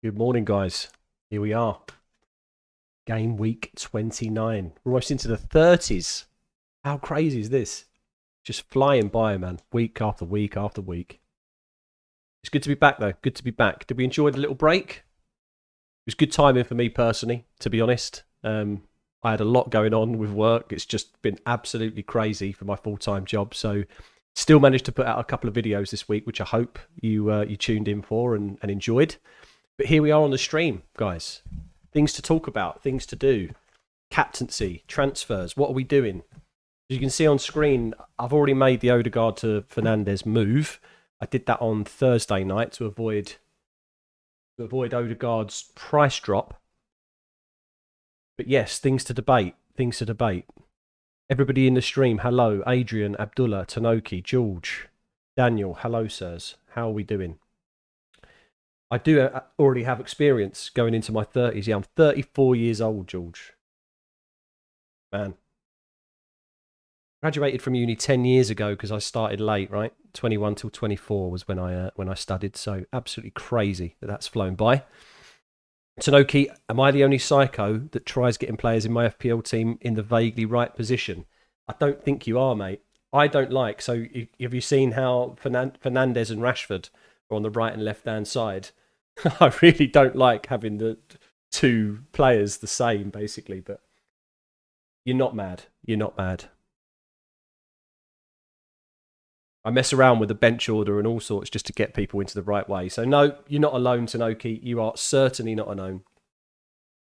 Good morning, guys. Here we are. Game week 29. We're almost into the 30s. How crazy is this? Just flying by, man. Week after week after week. It's good to be back, though. Good to be back. Did we enjoy the little break? It was good timing for me personally, to be honest. I had a lot going on with work. It's just been absolutely crazy for my full-time job. So still managed to put out a couple of videos this week, which I hope you tuned in for and enjoyed. But here we are on the stream, guys. Things to talk about, things to do. Captaincy, transfers, what are we doing? As you can see on screen, I've already made the Odegaard to Fernandes move. I did that on Thursday night to avoid Odegaard's price drop. But yes, things to debate, things to debate. Everybody in the stream, hello. Adrian, Abdullah, Tanoki, George, Daniel, hello, sirs. How are we doing? I do already have experience going into my 30s. Yeah, I'm 34 years old, George. Man. Graduated from uni 10 years ago because I started late, right? 21 till 24 was when I studied. So absolutely crazy that that's flown by. Tanoki, am I the only psycho that tries getting players in my FPL team in the vaguely right position? I don't think you are, mate. I don't like. So have you seen how Fernandes and Rashford are on the right and left hand side? I really don't like having the two players the same, basically. But you're not mad. You're not mad. I mess around with the bench order and all sorts just to get people into the right way. So no, you're not alone, Tanoki. You are certainly not alone.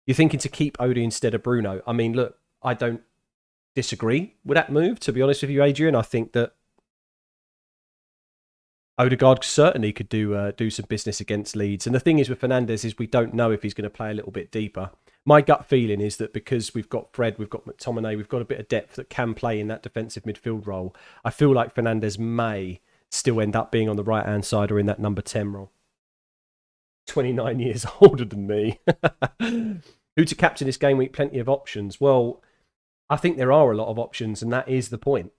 You're thinking to keep Odie instead of Bruno. I mean, look, I don't disagree with that move, to be honest with you, Adrian. I think that Odegaard certainly could do some business against Leeds. And the thing is with Fernandes is we don't know if he's going to play a little bit deeper. My gut feeling is that because we've got Fred, we've got McTominay, we've got a bit of depth that can play in that defensive midfield role. I feel like Fernandes may still end up being on the right-hand side or in that number 10 role. 29 years older than me. Who to captain this game week? Plenty of options. Well, I think there are a lot of options, and that is the point.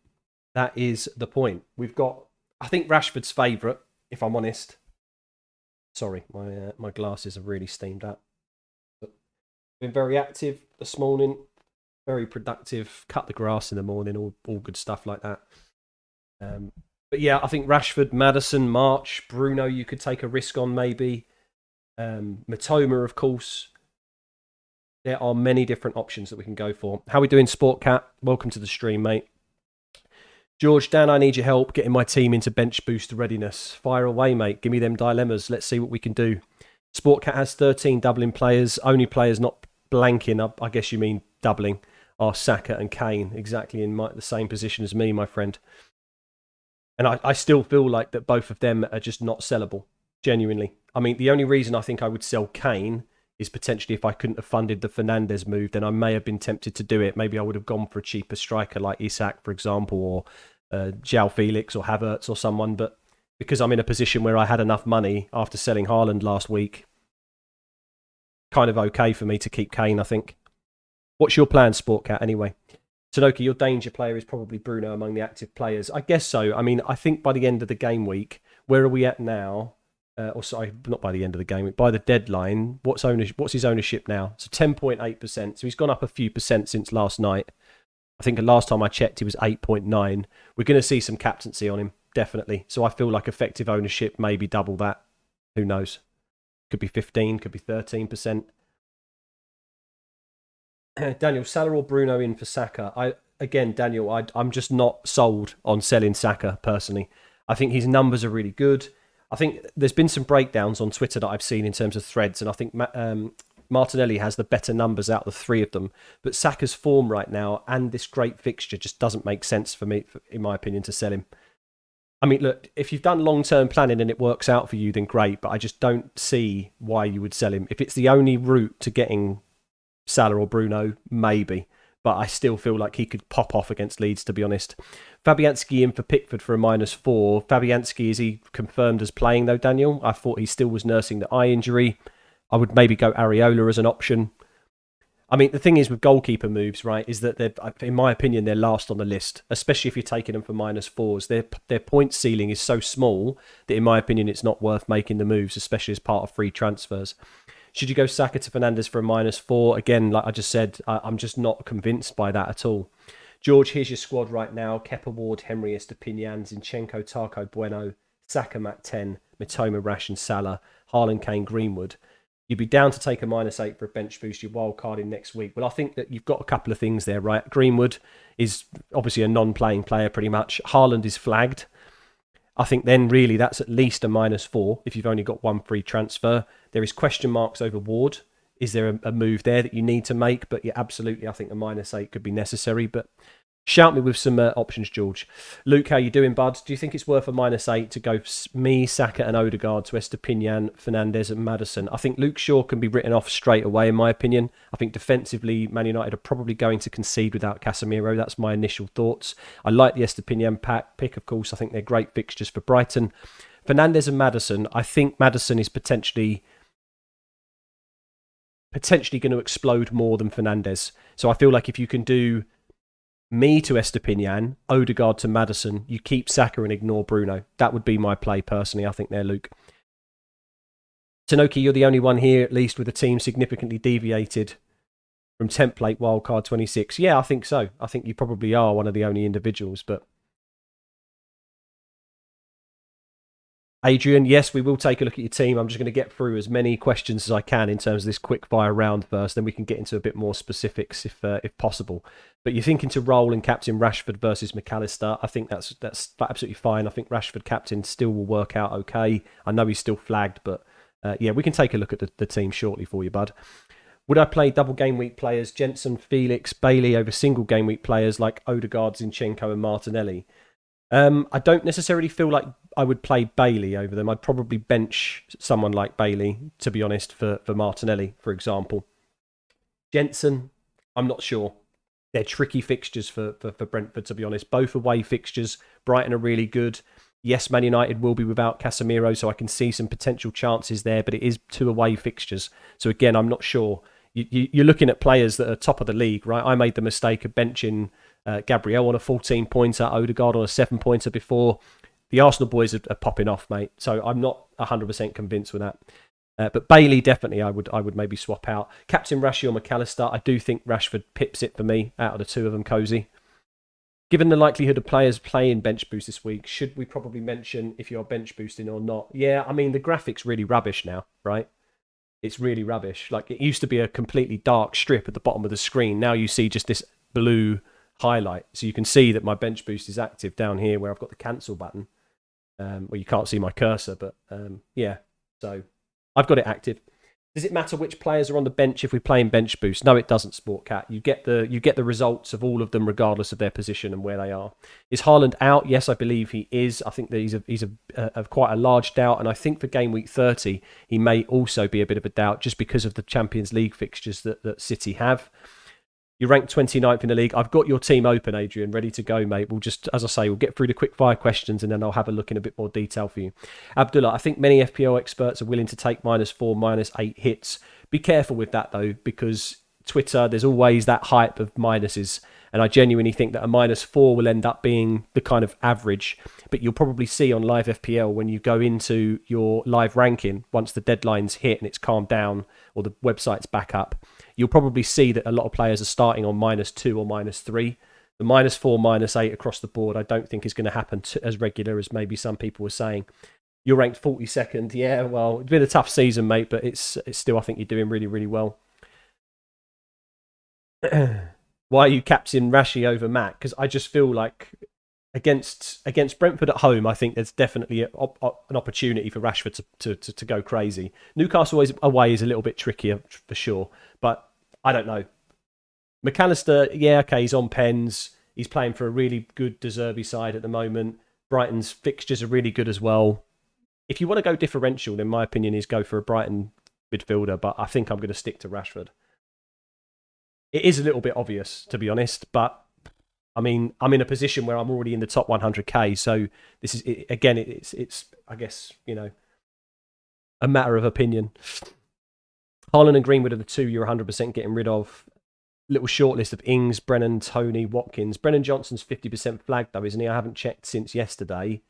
That is the point. We've got, I think, Rashford's favourite, if I'm honest. Sorry, my glasses are really steamed up. Been very active this morning, very productive. Cut the grass in the morning, all good stuff like that. But yeah, I think Rashford, Maddison, March, Bruno, you could take a risk on maybe. Matoma, of course. There are many different options that we can go for. How are we doing, Sport Cat? Welcome to the stream, mate. George, Dan, I need your help getting my team into bench boost readiness. Fire away, mate. Give me them dilemmas. Let's see what we can do. Sportcat has 13 doubling players. Only players not blanking, I guess you mean doubling, are Saka and Kane, exactly in the same position as me, my friend. And I still feel like that both of them are just not sellable, genuinely. I mean, the only reason I think I would sell Kane is potentially if I couldn't have funded the Fernandes move, then I may have been tempted to do it. Maybe I would have gone for a cheaper striker like Isak, for example, or João Felix or Havertz or someone. But because I'm in a position where I had enough money after selling Haaland last week, kind of okay for me to keep Kane, I think. What's your plan, Sportcat, anyway? Tanoki, your danger player is probably Bruno among the active players. I guess so. I mean, I think by the end of the game week, where are we at now? Or sorry, not by the end of the game week, by the deadline, what's his ownership now? So 10.8%. So he's gone up a few percent since last night. I think the last time I checked, he was 8.9. We're going to see some captaincy on him, definitely. So I feel like effective ownership, maybe double that. Who knows? Could be 15, could be 13%. Daniel, Salah or Bruno in for Saka? Daniel, I'm just not sold on selling Saka, personally. I think his numbers are really good. I think there's been some breakdowns on Twitter that I've seen in terms of threads, and I think Martinelli has the better numbers out of the three of them. But Saka's form right now and this great fixture just doesn't make sense for me, in my opinion, to sell him. I mean, look, if you've done long-term planning and it works out for you, then great, but I just don't see why you would sell him. If it's the only route to getting Salah or Bruno, maybe. But I still feel like he could pop off against Leeds, to be honest. Fabianski in for Pickford for a -4. Fabianski, is he confirmed as playing, though, Daniel? I thought he still was nursing the eye injury. I would maybe go Areola as an option. I mean, the thing is with goalkeeper moves, right, is that they're, in my opinion, they're last on the list, especially if you're taking them for -4s. Their point ceiling is so small that, in my opinion, it's not worth making the moves, especially as part of free transfers. Should you go Saka to Fernandes for a -4? Again, like I just said, I'm just not convinced by that at all. George, here's your squad right now. Kepa, Ward, Henry, Estepinian, Zinchenko, Tarko, Bueno, Saka, Mac 10, Mitoma, Rash and Salah, Haaland, Kane, Greenwood. You'd be down to take a -8 for a bench boost, your wild card in next week. Well, I think that you've got a couple of things there, right? Greenwood is obviously a non-playing player pretty much. Haaland is flagged. I think then really that's at least a -4 if you've only got one free transfer. There is question marks over Ward. Is there a move there that you need to make? But yeah, absolutely, I think a -8 could be necessary. But shout me with some options, George. Luke, how you doing, bud? Do you think it's worth a -8 to go me, Saka and Odegaard to Estepinian, Fernandes and Maddison? I think Luke Shaw can be written off straight away, in my opinion. I think defensively, Man United are probably going to concede without Casemiro. That's my initial thoughts. I like the Estepinian pick, of course. I think they're great fixtures for Brighton. Fernandes and Maddison, I think Maddison is potentially going to explode more than Fernandes. So I feel like if you can do me to Estepinian, Odegaard to Maddison, you keep Saka and ignore Bruno. That would be my play personally, I think there, Luke. Tanoki, you're the only one here, at least, with a team significantly deviated from template wildcard 26. Yeah, I think so. I think you probably are one of the only individuals, but Adrian, yes, we will take a look at your team. I'm just going to get through as many questions as I can in terms of this quick fire round first, then we can get into a bit more specifics if possible. But you're thinking to roll and captain Rashford versus McAllister. I think that's absolutely fine. I think Rashford captain still will work out okay. I know he's still flagged, but yeah, we can take a look at the team shortly for you, bud. Would I play double game week players, Jensen, Felix, Bailey over single game week players like Odegaard, Zinchenko and Martinelli? I don't necessarily feel like I would play Bailey over them. I'd probably bench someone like Bailey, to be honest, for Martinelli, for example. Jensen, I'm not sure. They're tricky fixtures for Brentford, to be honest. Both away fixtures. Brighton are really good. Yes, Man United will be without Casemiro, so I can see some potential chances there, but it is 2 away fixtures. So again, I'm not sure. You're looking at players that are top of the league, right? I made the mistake of benching Gabriel on a 14-pointer, Odegaard on a 7-pointer before. The Arsenal boys are popping off, mate. So I'm not 100% convinced with that. But Bailey, definitely, I would maybe swap out. Captain Rashi or McAllister, I do think Rashford pips it for me out of the two of them, Cozy. Given the likelihood of players playing bench boost this week, should we probably mention if you're bench boosting or not? Yeah, I mean, the graphic's really rubbish now, right? It's really rubbish. Like, it used to be a completely dark strip at the bottom of the screen. Now you see just this blue highlight. So you can see that my bench boost is active down here where I've got the cancel button. Well, you can't see my cursor, but yeah. So I've got it active. Does it matter which players are on the bench if we're playing bench boost? No, it doesn't, Sportcat. You get the results of all of them regardless of their position and where they are. Is Haaland out? Yes, I believe he is. I think that he's a quite a large doubt, and I think for game week 30 he may also be a bit of a doubt just because of the Champions League fixtures that City have. You're ranked 29th in the league. I've got your team open, Adrian, ready to go, mate. We'll just, as I say, we'll get through the quick fire questions and then I'll have a look in a bit more detail for you. Abdullah, I think many FPL experts are willing to take -4, -8 hits. Be careful with that, though, because Twitter, there's always that hype of minuses. And I genuinely think that a -4 will end up being the kind of average. But you'll probably see on live FPL when you go into your live ranking, once the deadline's hit and it's calmed down or the website's back up, you'll probably see that a lot of players are starting on -2 or -3. The -4, -8 across the board, I don't think is going to happen as regular as maybe some people were saying. You're ranked 42nd. Yeah, well, it's been a tough season, mate, but it's still, I think you're doing really, really well. Why are you captain Rashi over Matt? Because I just feel like against Brentford at home, I think there's definitely an opportunity for Rashford to go crazy. Newcastle away is a little bit trickier for sure, but I don't know. McAllister, yeah, okay, he's on pens. He's playing for a really good De Zerbi side at the moment. Brighton's fixtures are really good as well. If you want to go differential, then my opinion is go for a Brighton midfielder, but I think I'm going to stick to Rashford. It is a little bit obvious, to be honest, but I mean, I'm in a position where I'm already in the top 100k, so this is, again, it's I guess, you know, a matter of opinion. Haaland and Greenwood are the two you're 100% getting rid of. little short list of Ings, Brennan, Tony, Watkins. Brennan Johnson's 50% flagged though, isn't he? I haven't checked since yesterday.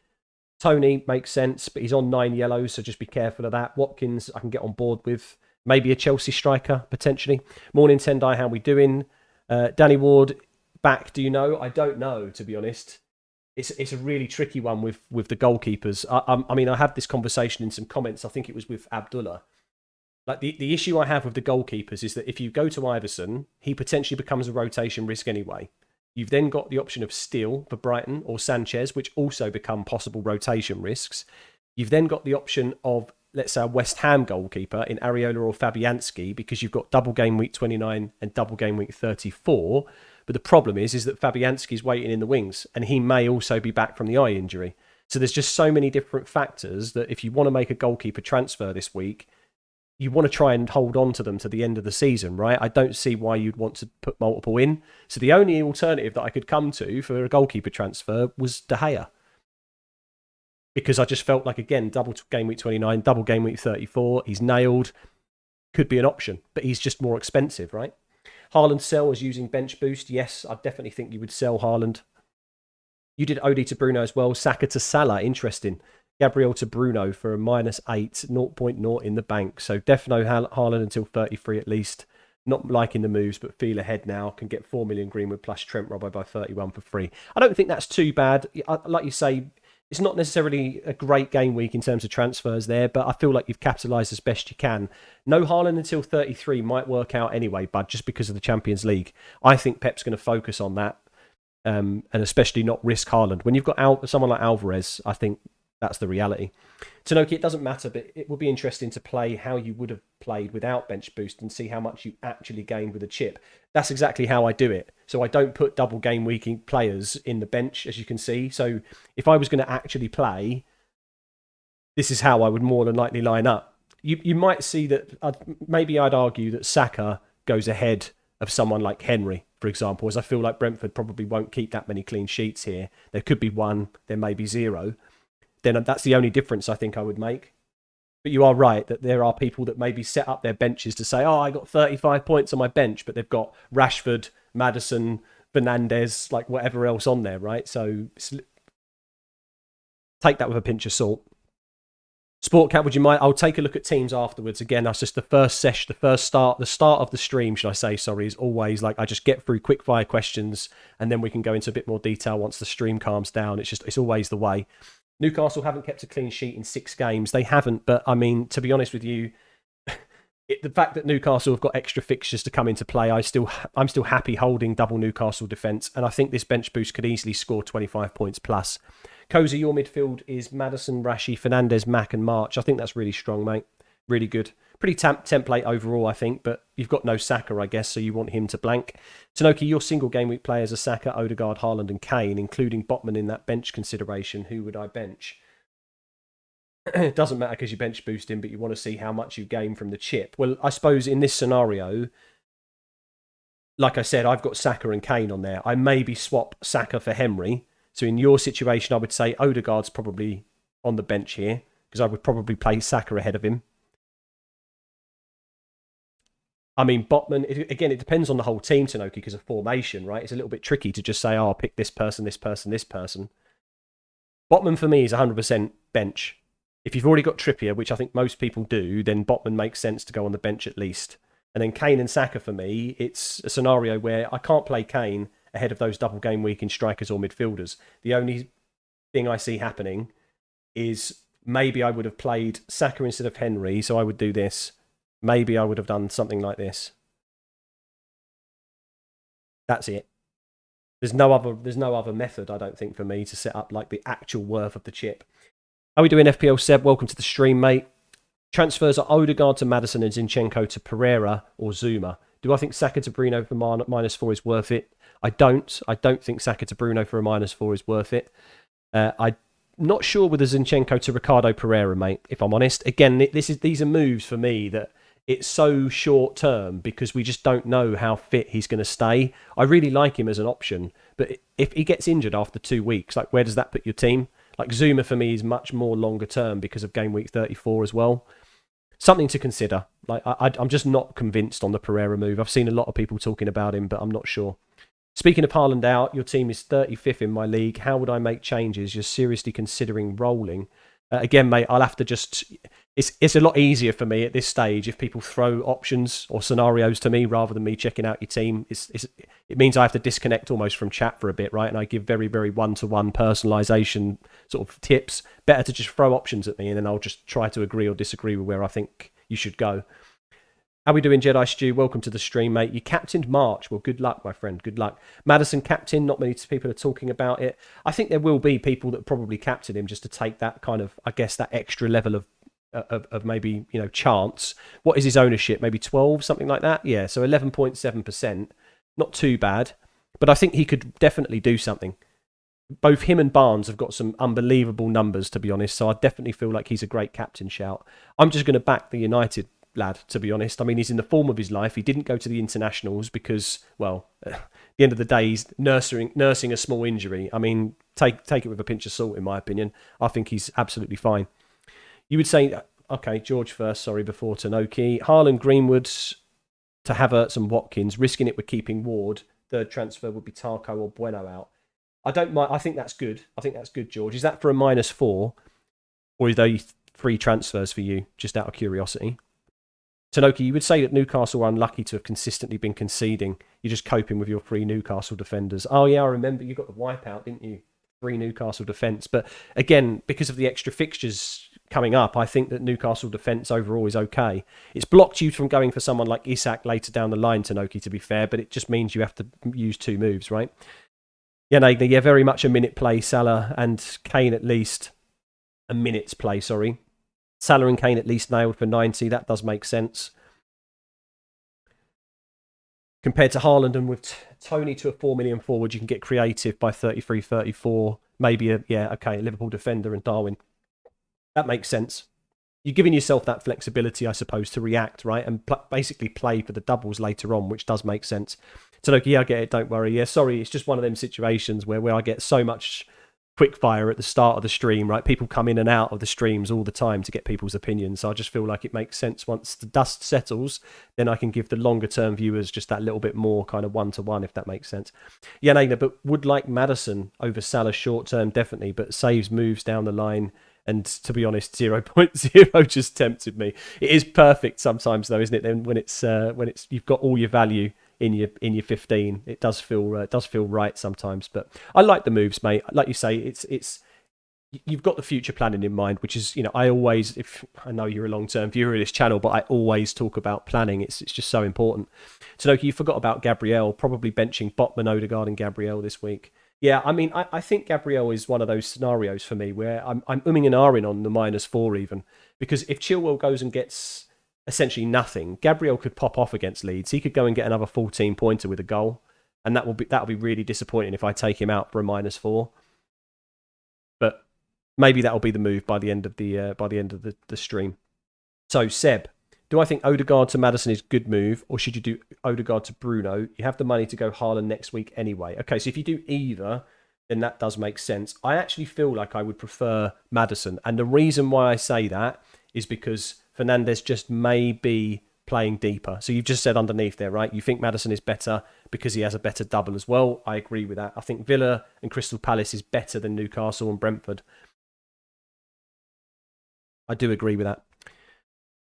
Tony makes sense, but he's on 9 yellows, so just be careful of that. Watkins, I can get on board with. Maybe a Chelsea striker, potentially. Morning, Tendai, how we doing? Danny Ward, back, do you know? I don't know, to be honest. It's a really tricky one with the goalkeepers. I mean, I had this conversation in some comments. I think it was with Abdullah. Like the issue I have with the goalkeepers is that if you go to Iverson, he potentially becomes a rotation risk anyway. You've then got the option of Steele for Brighton or Sanchez, which also become possible rotation risks. You've then got the option of, let's say, a West Ham goalkeeper in Areola or Fabianski, because you've got double game week 29 and double game week 34. But the problem is that Fabianski's waiting in the wings, and he may also be back from the eye injury. So there's just so many different factors that if you want to make a goalkeeper transfer this week, you want to try and hold on to them to the end of the season, right? I don't see why you'd want to put multiple in. So the only alternative that I could come to for a goalkeeper transfer was De Gea. Because I just felt like, again, double game week 29, double game week 34, he's nailed, could be an option, but he's just more expensive, right? Haaland sell was using bench boost. Yes, I definitely think you would sell Haaland. You did Odie to Bruno as well. Saka to Salah, interesting. Gabriel to Bruno for a -8, 0.0 in the bank. So defino Haaland until 33 at least. Not liking the moves, but feel ahead now. Can get 4 million Greenwood plus Trent Robbo by 31 for free. I don't think that's too bad. Like you say, it's not necessarily a great game week in terms of transfers there, but I feel like you've capitalised as best you can. No Haaland until 33 might work out anyway, bud, just because of the Champions League. I think Pep's going to focus on that, and especially not risk Haaland. When you've got someone like Alvarez, I think that's the reality. Tanoki, it doesn't matter, but it would be interesting to play how you would have played without bench boost and see how much you actually gained with a chip. That's exactly how I do it. So I don't put double game week players in the bench, as you can see. So if I was going to actually play, this is how I would more than likely line up. You might see that, maybe I'd argue that Saka goes ahead of someone like Henry, for example, as I feel like Brentford probably won't keep that many clean sheets here. There could be one, there may be zero. Then that's the only difference I think I would make. But you are right that there are people that maybe set up their benches to say, oh, I got 35 points on my bench, but they've got Rashford, Maddison, Fernandes, like whatever else on there, right? So take that with a pinch of salt. Sportcat, would you mind? I'll take a look at teams afterwards. Again, that's just the first session, the start of the stream, should I say, sorry, is always like I just get through quick fire questions and then we can go into a bit more detail once the stream calms down. It's always the way. Newcastle haven't kept a clean sheet in 6 games. They haven't, but I mean, to be honest with you, the fact that Newcastle have got extra fixtures to come into play, I'm still happy holding double Newcastle defence, and I think this bench boost could easily score 25 points plus. Cozy, your midfield is Maddison, Rashi, Fernandes, Mack and March. I think that's really strong, mate. Really good. Pretty template overall, I think, but you've got no Saka, I guess, so you want him to blank. Tanoki, your single game week players are Saka, Odegaard, Haaland and Kane, including Botman in that bench consideration. Who would I bench? It doesn't matter because you bench boost him, but you want to see how much you gain from the chip. Well, I suppose in this scenario, like I said, I've got Saka and Kane on there. I maybe swap Saka for Henry. So in your situation, I would say Odegaard's probably on the bench here because I would probably play Saka ahead of him. I mean, Botman, again, it depends on the whole team, Tanoki, because of formation, right? It's a little bit tricky to just say, oh, I'll pick this person, this person, this person. Botman, for me, is 100% bench. If you've already got Trippier, which I think most people do, then Botman makes sense to go on the bench at least. And then Kane and Saka, for me, it's a scenario where I can't play Kane ahead of those double game week in strikers or midfielders. The only thing I see happening is maybe I would have played Saka instead of Henry, so I would do this. Maybe I would have done something like this. That's it. There's no other method, I don't think, for me to set up like the actual worth of the chip. How are we doing, FPL Seb? Welcome to the stream, mate. Transfers are Odegaard to Maddison and Zinchenko to Pereira or Zuma. Do I think Saka to Bruno for -4 is worth it? I don't. I don't think Saka to Bruno for a -4 is worth it. I'm not sure with the Zinchenko to Ricardo Pereira, mate, if I'm honest. Again, these are moves for me that it's so short term because we just don't know how fit he's going to stay. I really like him as an option, but if he gets injured after 2 weeks, like where does that put your team? Like Zuma for me is much more longer term because of game week 34 as well. something to consider. Like I'm just not convinced on the Pereira move. I've seen a lot of people talking about him, but I'm not sure. Speaking of Haaland out, your team is 35th in my league. How would I make changes? You're seriously considering rolling. Again, mate, I'll have to just. It's a lot easier for me at this stage if people throw options or scenarios to me rather than me checking out your team. It means I have to disconnect almost from chat for a bit, right? And I give very, very one-to-one personalisation sort of tips. Better to just throw options at me and then I'll just try to agree or disagree with where I think you should go. How we doing, Jedi Stew? Welcome to the stream, mate. You captained March. Well, good luck, my friend. Good luck. Maddison captain. Not many people are talking about it. I think there will be people that probably captain him just to take that kind of, I guess, that extra level of maybe, chance. What is his ownership? Maybe 12, something like that? Yeah, so 11.7%. Not too bad. But I think he could definitely do something. Both him and Barnes have got some unbelievable numbers, to be honest. So I definitely feel like he's a great captain shout. I'm just going to back the United lad, to be honest. I mean, he's in the form of his life. He didn't go to the internationals because, well, at the end of the day, he's nursing a small injury. I mean, take it with a pinch of salt, in my opinion. I think he's absolutely fine. You would say, okay, George first, sorry, before Tanoki. Haaland, Greenwood to Havertz and Watkins, risking it with keeping Ward. Third transfer would be Tarko or Bueno out. I don't mind. I think that's good. George. Is that for a -4? Or is those 3 transfers for you, just out of curiosity? Tanoki, you would say that Newcastle are unlucky to have consistently been conceding. You're just coping with your 3 Newcastle defenders. Oh, yeah, I remember you got the wipeout, didn't you? 3 Newcastle defence. But again, because of the extra fixtures coming up, I think that Newcastle defence overall is okay. It's blocked you from going for someone like Isak later down the line, Tanoki, to be fair, but it just means you have to use 2 moves, right? Yeah, Nagler, yeah, very much a minute play. Salah and Kane at least. A minute's play, sorry. Salah and Kane at least nailed for 90. That does make sense. Compared to Haaland and with Tony to a 4 million forward, you can get creative by 33, 34. Maybe a Liverpool defender and Darwin. That makes sense. You're giving yourself that flexibility, I suppose, to react, right? And basically play for the doubles later on, which does make sense. Tanoki, yeah, I get it. Don't worry. Yeah, sorry. It's just one of them situations where I get so much quickfire at the start of the stream, right? People come in and out of the streams all the time to get people's opinions. So I just feel like it makes sense once the dust settles, then I can give the longer term viewers just that little bit more kind of one-to-one, if that makes sense. Yeah, Naina, but would like Maddison over Salah short term, definitely, but saves moves down the line. And to be honest, 0.0 just tempted me. It is perfect sometimes, though, isn't it? Then when it's you've got all your value in your 15, it does feel right sometimes. But I like the moves, mate. Like you say, it's you've got the future planning in mind, which is, I always, if I know you're a long-term viewer of this channel, but I always talk about planning. It's just so important. Tanoki, you forgot about Gabriel, probably benching Botman, Odegaard, and Gabriel this week. Yeah, I mean, I think Gabriel is one of those scenarios for me where I'm umming and ahhing on the -4 even, because if Chilwell goes and gets essentially nothing, Gabriel could pop off against Leeds. He could go and get another 14-pointer with a goal, and that'll be really disappointing if I take him out for a -4. But maybe that'll be the move by the end of the stream. So Seb, do I think Odegaard to Maddison is a good move, or should you do Odegaard to Bruno? You have the money to go Haaland next week anyway. Okay, so if you do either, then that does make sense. I actually feel like I would prefer Maddison, and the reason why I say that is because Fernandes just may be playing deeper. So you've just said underneath there, right? You think Maddison is better because he has a better double as well. I agree with that. I think Villa and Crystal Palace is better than Newcastle and Brentford. I do agree with that.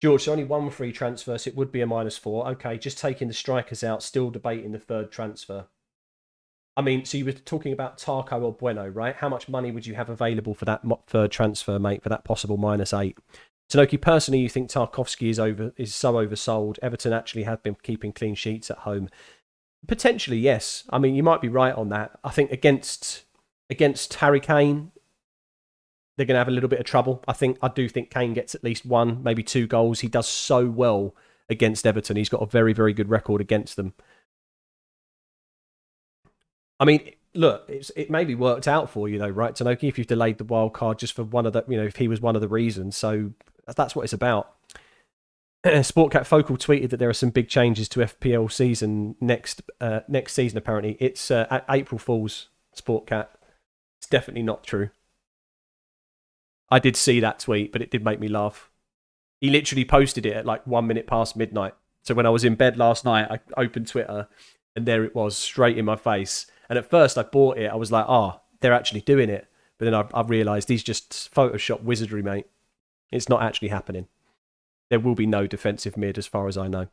George, so only 1 free transfer, so it would be a -4. Okay, just taking the strikers out, still debating the 3rd transfer. I mean, so you were talking about Tarko or Bueno, right? How much money would you have available for that 3rd transfer, mate, for that possible -8? Tanoki, personally, you think Tarkowski is so oversold? Everton actually have been keeping clean sheets at home. Potentially, yes. I mean, you might be right on that. I think against Harry Kane, they're going to have a little bit of trouble. I do think Kane gets at least 1, maybe 2 goals. He does so well against Everton. He's got a very, very good record against them. I mean, look, it maybe worked out for you though, right, Tanoki, if you've delayed the wild card just for one of the, if he was one of the reasons. So that's what it's about. Sportcat Focal tweeted that there are some big changes to FPL season next season, apparently. It's April Fool's, Sportcat. It's definitely not true. I did see that tweet, but it did make me laugh. He literally posted it at like 1 minute past midnight. So when I was in bed last night, I opened Twitter and there it was, straight in my face. And at first I bought it. I was like, they're actually doing it. But then I realised he's just Photoshop wizardry, mate. It's not actually happening. There will be no defensive mid as far as I know.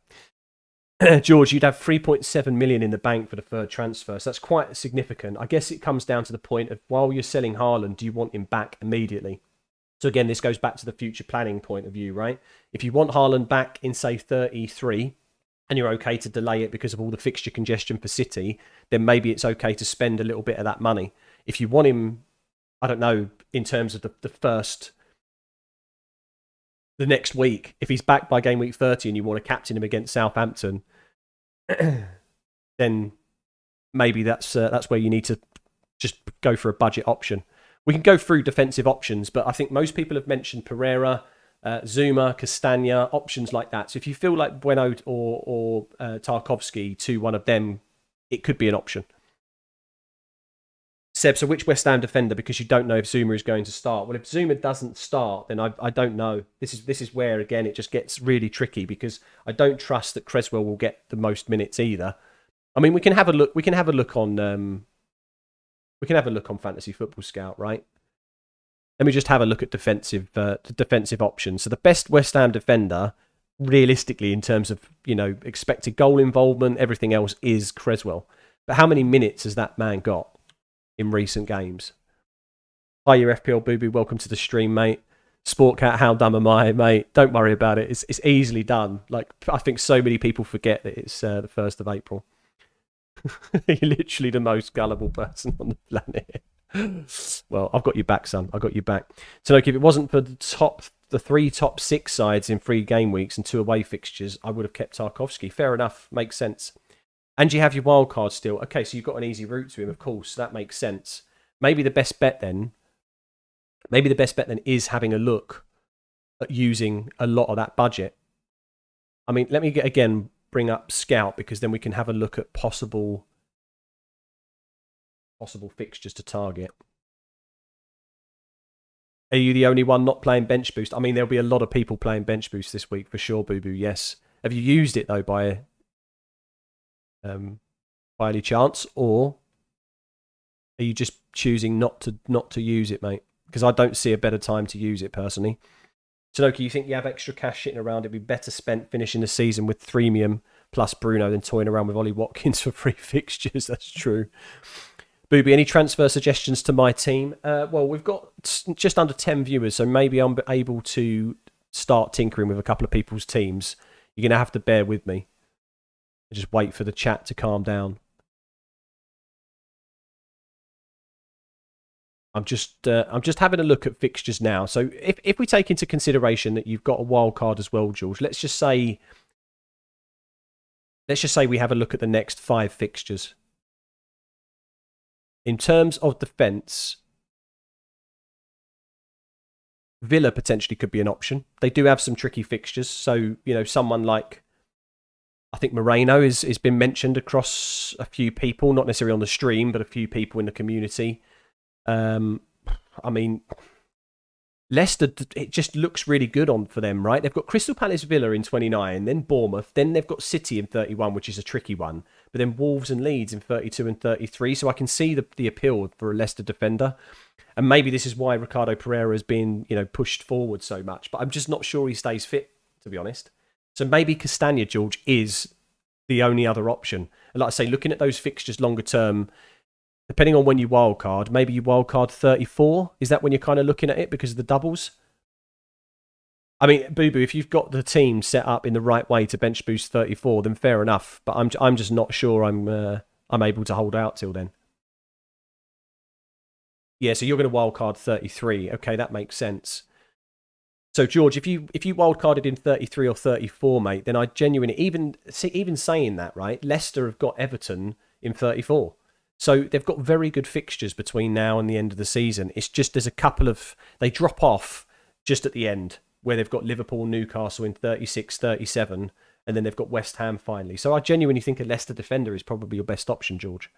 George, you'd have 3.7 million in the bank for the third transfer. So that's quite significant. I guess it comes down to the point of, while you're selling Haaland, do you want him back immediately? So again, this goes back to the future planning point of view, right? If you want Haaland back in, say, 33, and you're okay to delay it because of all the fixture congestion for City, then maybe it's okay to spend a little bit of that money. If you want him, I don't know, in terms of the next week, if he's back by game week 30 and you want to captain him against Southampton, then maybe that's where you need to just go for a budget option. We can go through defensive options, but I think most people have mentioned Pereira, Zuma, Castagna, options like that. So if you feel like Bueno or Tarkovsky to one of them, it could be an option. Seb, so which West Ham defender? Because you don't know if Zuma is going to start. Well, if Zuma doesn't start, then I don't know. This is where, again, it just gets really tricky, because I don't trust that Creswell will get the most minutes either. I mean, we can have a look. We can have a look on. We can have a look on Fantasy Football Scout, right? Let me just have a look at defensive options. So the best West Ham defender, realistically, in terms of expected goal involvement, everything else, is Creswell. But how many minutes has that man got in recent games? Hi, your FPL Boo Boo. Welcome to the stream, mate. Sportcat, how dumb am I, mate? Don't worry about it. It's easily done. Like, I think so many people forget that it's the 1st of April. You're literally the most gullible person on the planet. Well, I've got you back, son. I've got you back. So, look, if it wasn't for the 3 top 6 sides in 3 game weeks and 2 away fixtures, I would have kept Tarkovsky. Fair enough. Makes sense. And you have your wild card still. Okay, so you've got an easy route to him, of course. That makes sense. Maybe the best bet then is having a look at using a lot of that budget. I mean, let me bring up Scout, because then we can have a look at possible fixtures to target. Are you the only one not playing Bench Boost? I mean, there'll be a lot of people playing Bench Boost this week for sure, Boo Boo. Yes. Have you used it though by any chance, or are you just choosing not to use it, mate? Because I don't see a better time to use it personally. Tanoki, you think you have extra cash sitting around? It'd be better spent finishing the season with Threemium plus Bruno than toying around with Ollie Watkins for 3 fixtures. That's true. Booby, any transfer suggestions to my team? Well, we've got just under 10 viewers, so maybe I'm able to start tinkering with a couple of people's teams. You're going to have to bear with me. Just wait for the chat to calm down. I'm just having a look at fixtures now. So if we take into consideration that you've got a wild card as well, George, let's just say we have a look at the next 5 fixtures. In terms of defence, Villa potentially could be an option. They do have some tricky fixtures. So, someone like, I think Moreno has been mentioned across a few people, not necessarily on the stream, but a few people in the community. I mean, Leicester, it just looks really good for them, right? They've got Crystal Palace, Villa in 29, then Bournemouth, then they've got City in 31, which is a tricky one, but then Wolves and Leeds in 32 and 33. So I can see the appeal for a Leicester defender. And maybe this is why Ricardo Pereira has been, pushed forward so much, but I'm just not sure he stays fit, to be honest. So maybe Castagna, George, is the only other option. And like I say, looking at those fixtures longer term, depending on when you wildcard, maybe you wildcard 34. Is that when you're kind of looking at it because of the doubles? I mean, Boo Boo, if you've got the team set up in the right way to bench boost 34, then fair enough. But I'm just not sure I'm able to hold out till then. Yeah, so you're going to wildcard 33. Okay, that makes sense. So George, if you wildcarded in 33 or 34, mate, then I genuinely even saying that, right? Leicester have got Everton in 34. So they've got very good fixtures between now and the end of the season. It's just there's a couple of... They drop off just at the end, where they've got Liverpool, Newcastle in 36, 37, and then they've got West Ham finally. So I genuinely think a Leicester defender is probably your best option, George.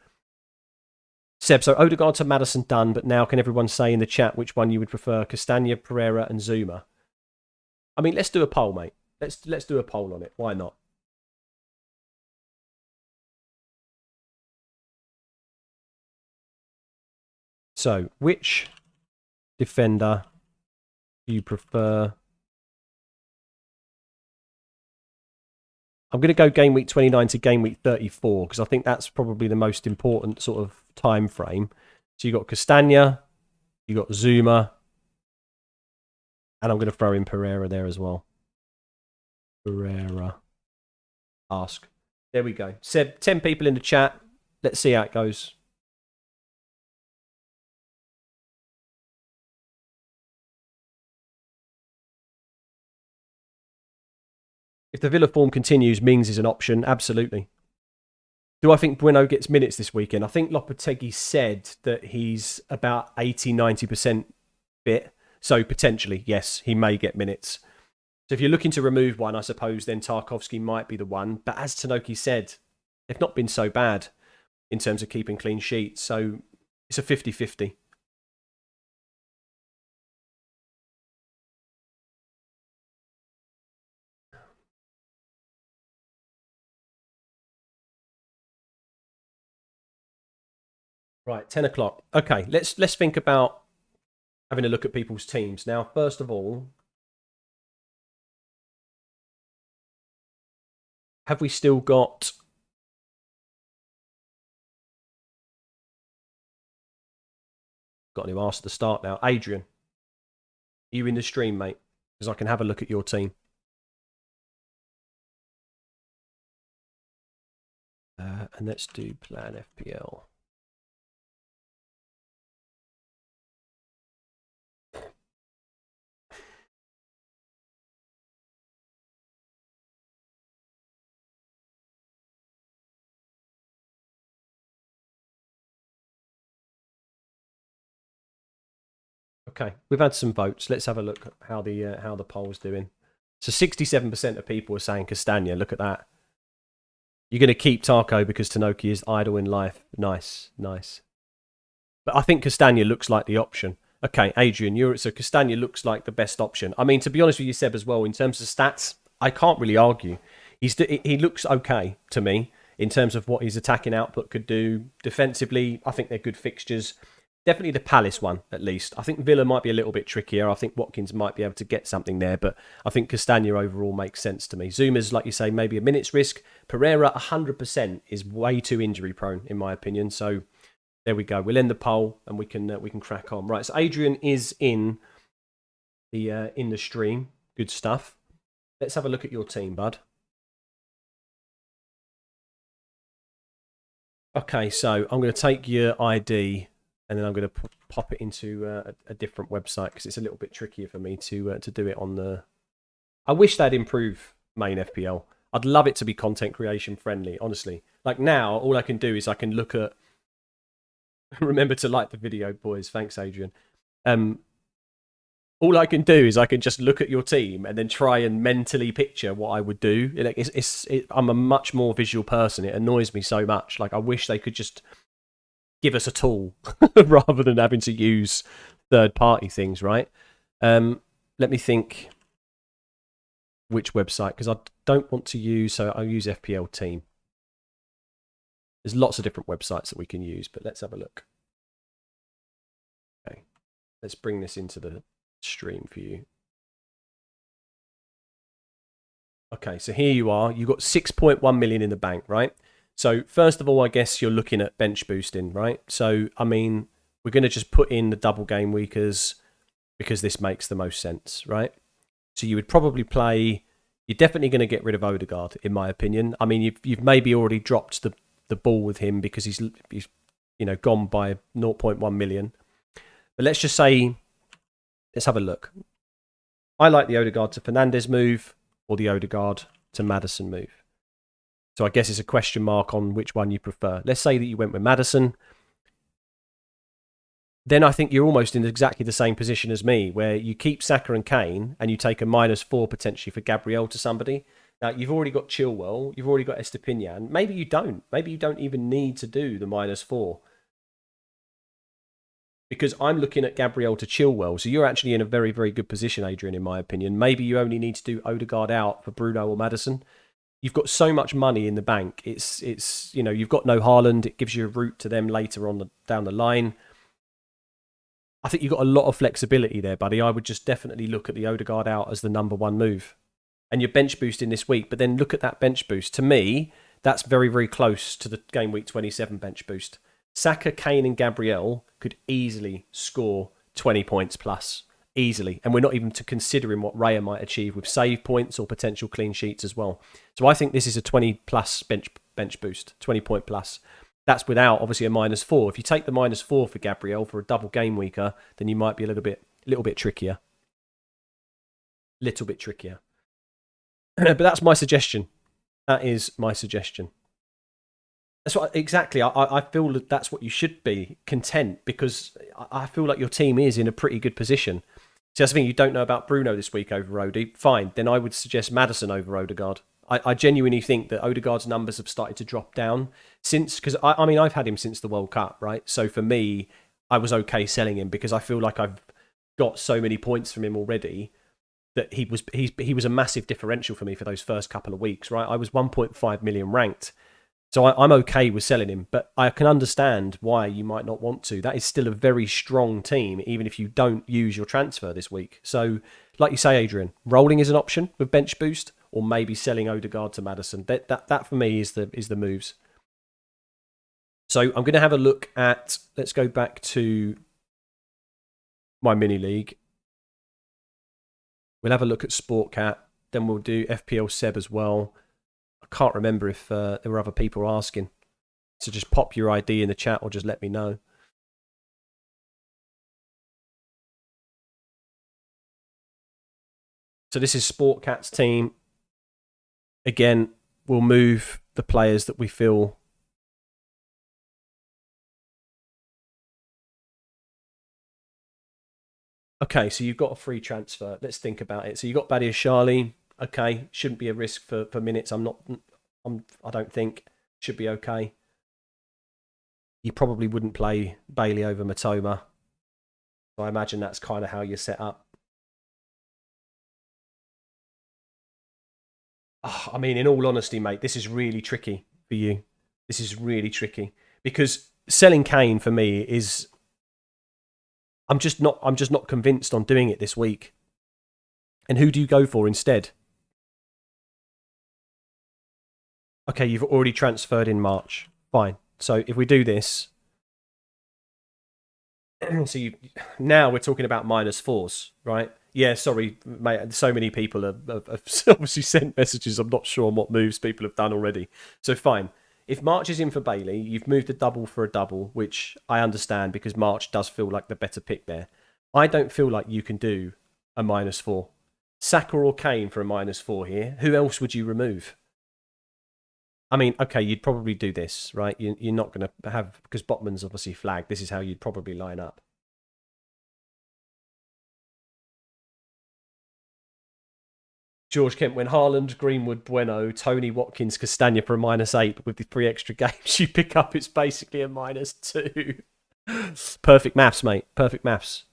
Seb, so Odegaard to Maddison done, but now can everyone say in the chat which one you would prefer, Castagna, Pereira and Zuma? I mean, let's do a poll, mate. Let's do a poll on it. Why not? So, which defender do you prefer? I'm going to go game week 29 to game week 34 because I think that's probably the most important sort of time frame. So you got Castagna, you got Zuma, and I'm going to throw in Pereira there as well. Pereira. Ask. There we go. Seb, 10 people in the chat. Let's see how it goes. If the Villa form continues, Mings is an option. Absolutely. Do I think Bueno gets minutes this weekend? I think Lopetegui said that he's about 80, 90% fit. So potentially, yes, he may get minutes. So if you're looking to remove one, I suppose then Tarkovsky might be the one. But as Tanoki said, they've not been so bad in terms of keeping clean sheets. So it's a 50-50. Right, 10 o'clock. Okay, let's think about having a look at people's teams. Now, first of all, have we still got... Got him asked at the start now. Adrian, are you in the stream, mate? Because I can have a look at your team. And let's do plan FPL. Okay, we've had some votes. Let's have a look at how the poll's doing. So 67% of people are saying Castagna. Look at that. You're going to keep Tarko because Tanoki is idle in life. Nice, nice. But I think Castagna looks like the option. Okay, Adrian, so Castagna looks like the best option. I mean, to be honest with you, Seb, as well, in terms of stats, I can't really argue. He looks okay to me in terms of what his attacking output could do. Defensively, I think they're good fixtures. Definitely the Palace one, at least. I think Villa might be a little bit trickier. I think Watkins might be able to get something there, but I think Castagna overall makes sense to me. Zuma's, like you say, maybe a minute's risk. Pereira, 100% is way too injury prone, in my opinion. So there we go. We'll end the poll and we can crack on. Right, so Adrian is in the stream. Good stuff. Let's have a look at your team, bud. Okay, so I'm going to take your ID and then I'm going to pop it into a different website because it's a little bit trickier for me to do it on the... I wish they'd improve main FPL. I'd love it to be content creation friendly, honestly. Like now, all I can do is I can look at... Remember to like the video, boys. Thanks, Adrian. All I can do is I can just look at your team and then try and mentally picture what I would do. I'm a much more visual person. It annoys me so much. Like I wish they could just give us a tool rather than having to use third-party things, right? Let me think which website, because I don't want to use... So I'll use FPL Team. There's lots of different websites that we can use, but let's have a look. Okay, let's bring this into the stream for you. Okay, so here you are. You've got 6.1 million in the bank, right? So first of all, I guess you're looking at bench boosting, right? So, I mean, we're going to just put in the double game weekers because this makes the most sense, right? So you would probably play... You're definitely going to get rid of Odegaard, in my opinion. I mean, you've maybe already dropped the ball with him because he's gone by 0.1 million. But let's just say... Let's have a look. I like the Odegaard to Fernandes move or the Odegaard to Maddison move. So I guess it's a question mark on which one you prefer. Let's say that you went with Maddison. Then I think you're almost in exactly the same position as me, where you keep Saka and Kane and you take a -4 potentially for Gabriel to somebody. Now, you've already got Chilwell. You've already got Estepinian. Maybe you don't. Maybe you don't even need to do the -4. because I'm looking at Gabriel to Chilwell. So you're actually in a very, very good position, Adrian, in my opinion. Maybe you only need to do Odegaard out for Bruno or Maddison. You've got so much money in the bank. It's you've got no Haaland. It gives you a route to them later on down the line. I think you've got a lot of flexibility there, buddy. I would just definitely look at the Odegaard out as the number one move. And you're bench boosting this week, but then look at that bench boost. To me, that's very, very close to the Game Week 27 bench boost. Saka, Kane and Gabriel could easily score 20 points plus. Easily. And we're not even considering what Raya might achieve with save points or potential clean sheets as well. So I think this is a 20 plus bench boost, 20 point plus. That's without obviously a -4. If you take the -4 for Gabriel for a double game weeker, then you might be a little bit trickier. Little bit trickier. But that's my suggestion. That is my suggestion. That's what exactly. I feel that that's what you should be, content, because I feel like your team is in a pretty good position. So that's the thing, you don't know about Bruno this week over Odi. Fine, then I would suggest Maddison over Odegaard. I genuinely think that Odegaard's numbers have started to drop down since, because I mean I've had him since the World Cup, right? So for me, I was okay selling him because I feel like I've got so many points from him already that he was a massive differential for me for those first couple of weeks, right? I was 1.5 million ranked. So I'm okay with selling him, but I can understand why you might not want to. That is still a very strong team, even if you don't use your transfer this week. So, like you say, Adrian, rolling is an option with bench boost, or maybe selling Odegaard to Maddison. That for me is the moves. So I'm going to have a look at. Let's go back to my mini league. We'll have a look at Sportcat. Then we'll do FPL Seb as well. Can't remember if there were other people asking. So just pop your ID in the chat or just let me know. So this is Sportcat's team. Again, we'll move the players that we feel. Okay, so you've got a free transfer. Let's think about it. So you've got Badia Charlie. Okay, shouldn't be a risk for minutes. I don't think. Should be okay. You probably wouldn't play Bailey over Matoma. So I imagine that's kind of how you're set up. Oh, I mean, in all honesty, mate, this is really tricky for you. This is really tricky because selling Kane for me is. I'm just not convinced on doing it this week. And who do you go for instead? Okay, you've already transferred in March. Fine. So if we do this, now we're talking about -4s, right? Yeah, sorry, mate. So many people have obviously sent messages. I'm not sure on what moves people have done already. So fine. If March is in for Bailey, you've moved a double for a double, which I understand because March does feel like the better pick there. I don't feel like you can do a -4. Saka or Kane for a -4 here. Who else would you remove? I mean, okay, you'd probably do this, right? You're not going to have, because Botman's obviously flagged, this is how you'd probably line up. George Kemp, when Haaland, Greenwood, Bueno, Tony, Watkins, Castagna for a -8 with the 3 extra games you pick up, it's basically a -2. Perfect maths, mate. Perfect maths.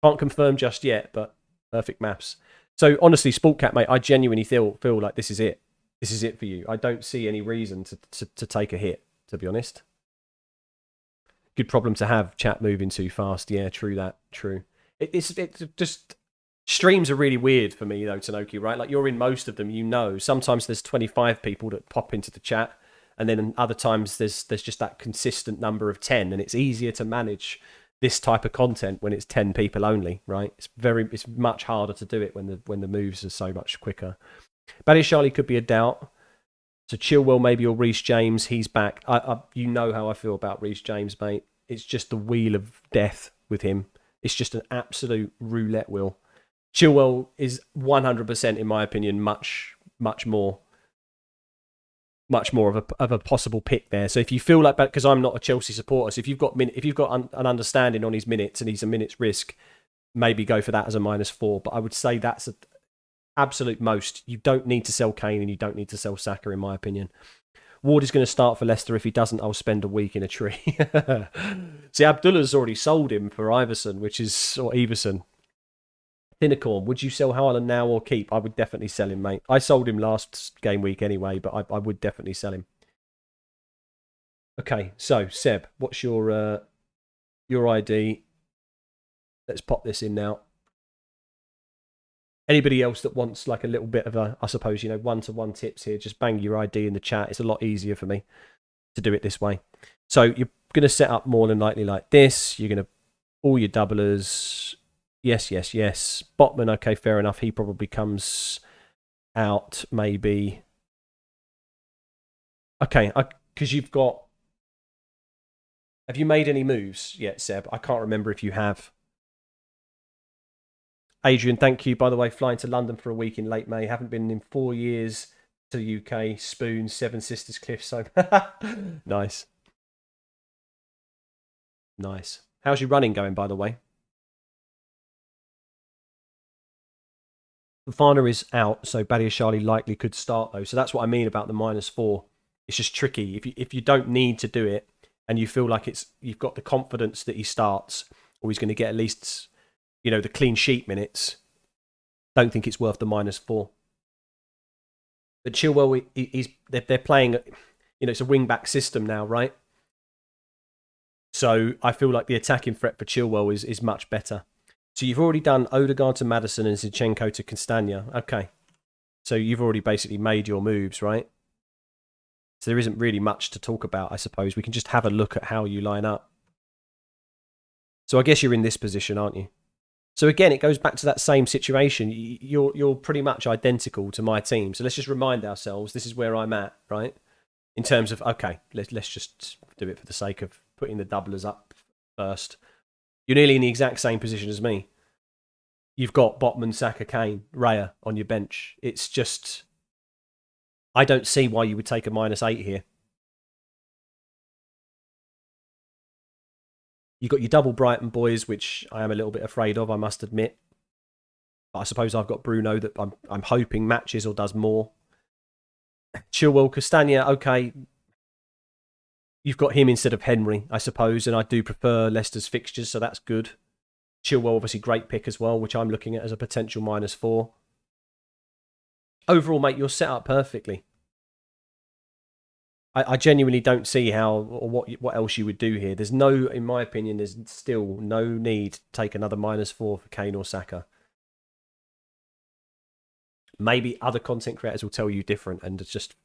Can't confirm just yet, but perfect maths. So honestly, Sportcat, mate, I genuinely feel like this is it. This is it for you. I don't see any reason to take a hit, to be honest. Good problem to have, chat moving too fast. Yeah, true that. True. It's just... Streams are really weird for me, though, Tanoki, right? Like, you're in most of them, you know. Sometimes there's 25 people that pop into the chat, and then other times there's just that consistent number of 10, and it's easier to manage this type of content when it's 10 people only, right? It's much harder to do it when the moves are so much quicker. Badiashile could be a doubt. So Chilwell maybe, or Reece James, he's back. You know how I feel about Reece James, mate. It's just the wheel of death with him. It's just an absolute roulette wheel. Chilwell is 100%, in my opinion, much more of a possible pick there. So if you feel like that, because I'm not a Chelsea supporter, so if you've got an understanding on his minutes and he's a minutes risk, maybe go for that as a -4. But I would say that's absolute most. You don't need to sell Kane and you don't need to sell Saka, in my opinion. Ward is going to start for Leicester. If he doesn't, I'll spend a week in a tree. See, Abdullah's already sold him for Iverson, or Everson. Thinnercorn, would you sell Haaland now or keep? I would definitely sell him, mate. I sold him last game week anyway, but I would definitely sell him. Okay, so Seb, what's your ID? Let's pop this in now. Anybody else that wants like a little bit of a, I suppose, one-to-one tips here, just bang your ID in the chat. It's a lot easier for me to do it this way. So you're going to set up more than likely like this. You're going to, all your doublers. Yes, yes, yes. Botman, okay, fair enough. He probably comes out maybe. Okay, because you've got. Have you made any moves yet, Seb? I can't remember if you have. Adrian, thank you. By the way, flying to London for a week in late May. Haven't been in 4 years to the UK. Spoon, Seven Sisters Cliff. So nice. Nice. How's your running going, by the way? Fafana is out, so Badiashile likely could start, though. So that's what I mean about the -4. It's just tricky. If you don't need to do it and you feel like you've got the confidence that he starts or he's going to get at least the clean sheet minutes, don't think it's worth the -4. But Chilwell, they're playing, it's a wing-back system now, right? So I feel like the attacking threat for Chilwell is much better. So you've already done Odegaard to Maddison and Zinchenko to Castagna. Okay. So you've already basically made your moves, right? So there isn't really much to talk about, I suppose. We can just have a look at how you line up. So I guess you're in this position, aren't you? So again, it goes back to that same situation. You're pretty much identical to my team. So let's just remind ourselves, this is where I'm at, right? In terms of, okay, let's just do it for the sake of putting the doublers up first. You're nearly in the exact same position as me. You've got Botman, Saka, Kane, Raya on your bench. It's just, I don't see why you would take a -8 here. You've got your double Brighton boys, which I am a little bit afraid of, I must admit. But I suppose I've got Bruno that I'm hoping matches or does more. Chilwell, Castagna, okay. You've got him instead of Henry, I suppose, and I do prefer Leicester's fixtures, so that's good. Chilwell, obviously, great pick as well, which I'm looking at as a potential -4. Overall, mate, you're set up perfectly. I genuinely don't see how or what else you would do here. There's no, in my opinion, there's still no need to take another -4 for Kane or Saka. Maybe other content creators will tell you different, and just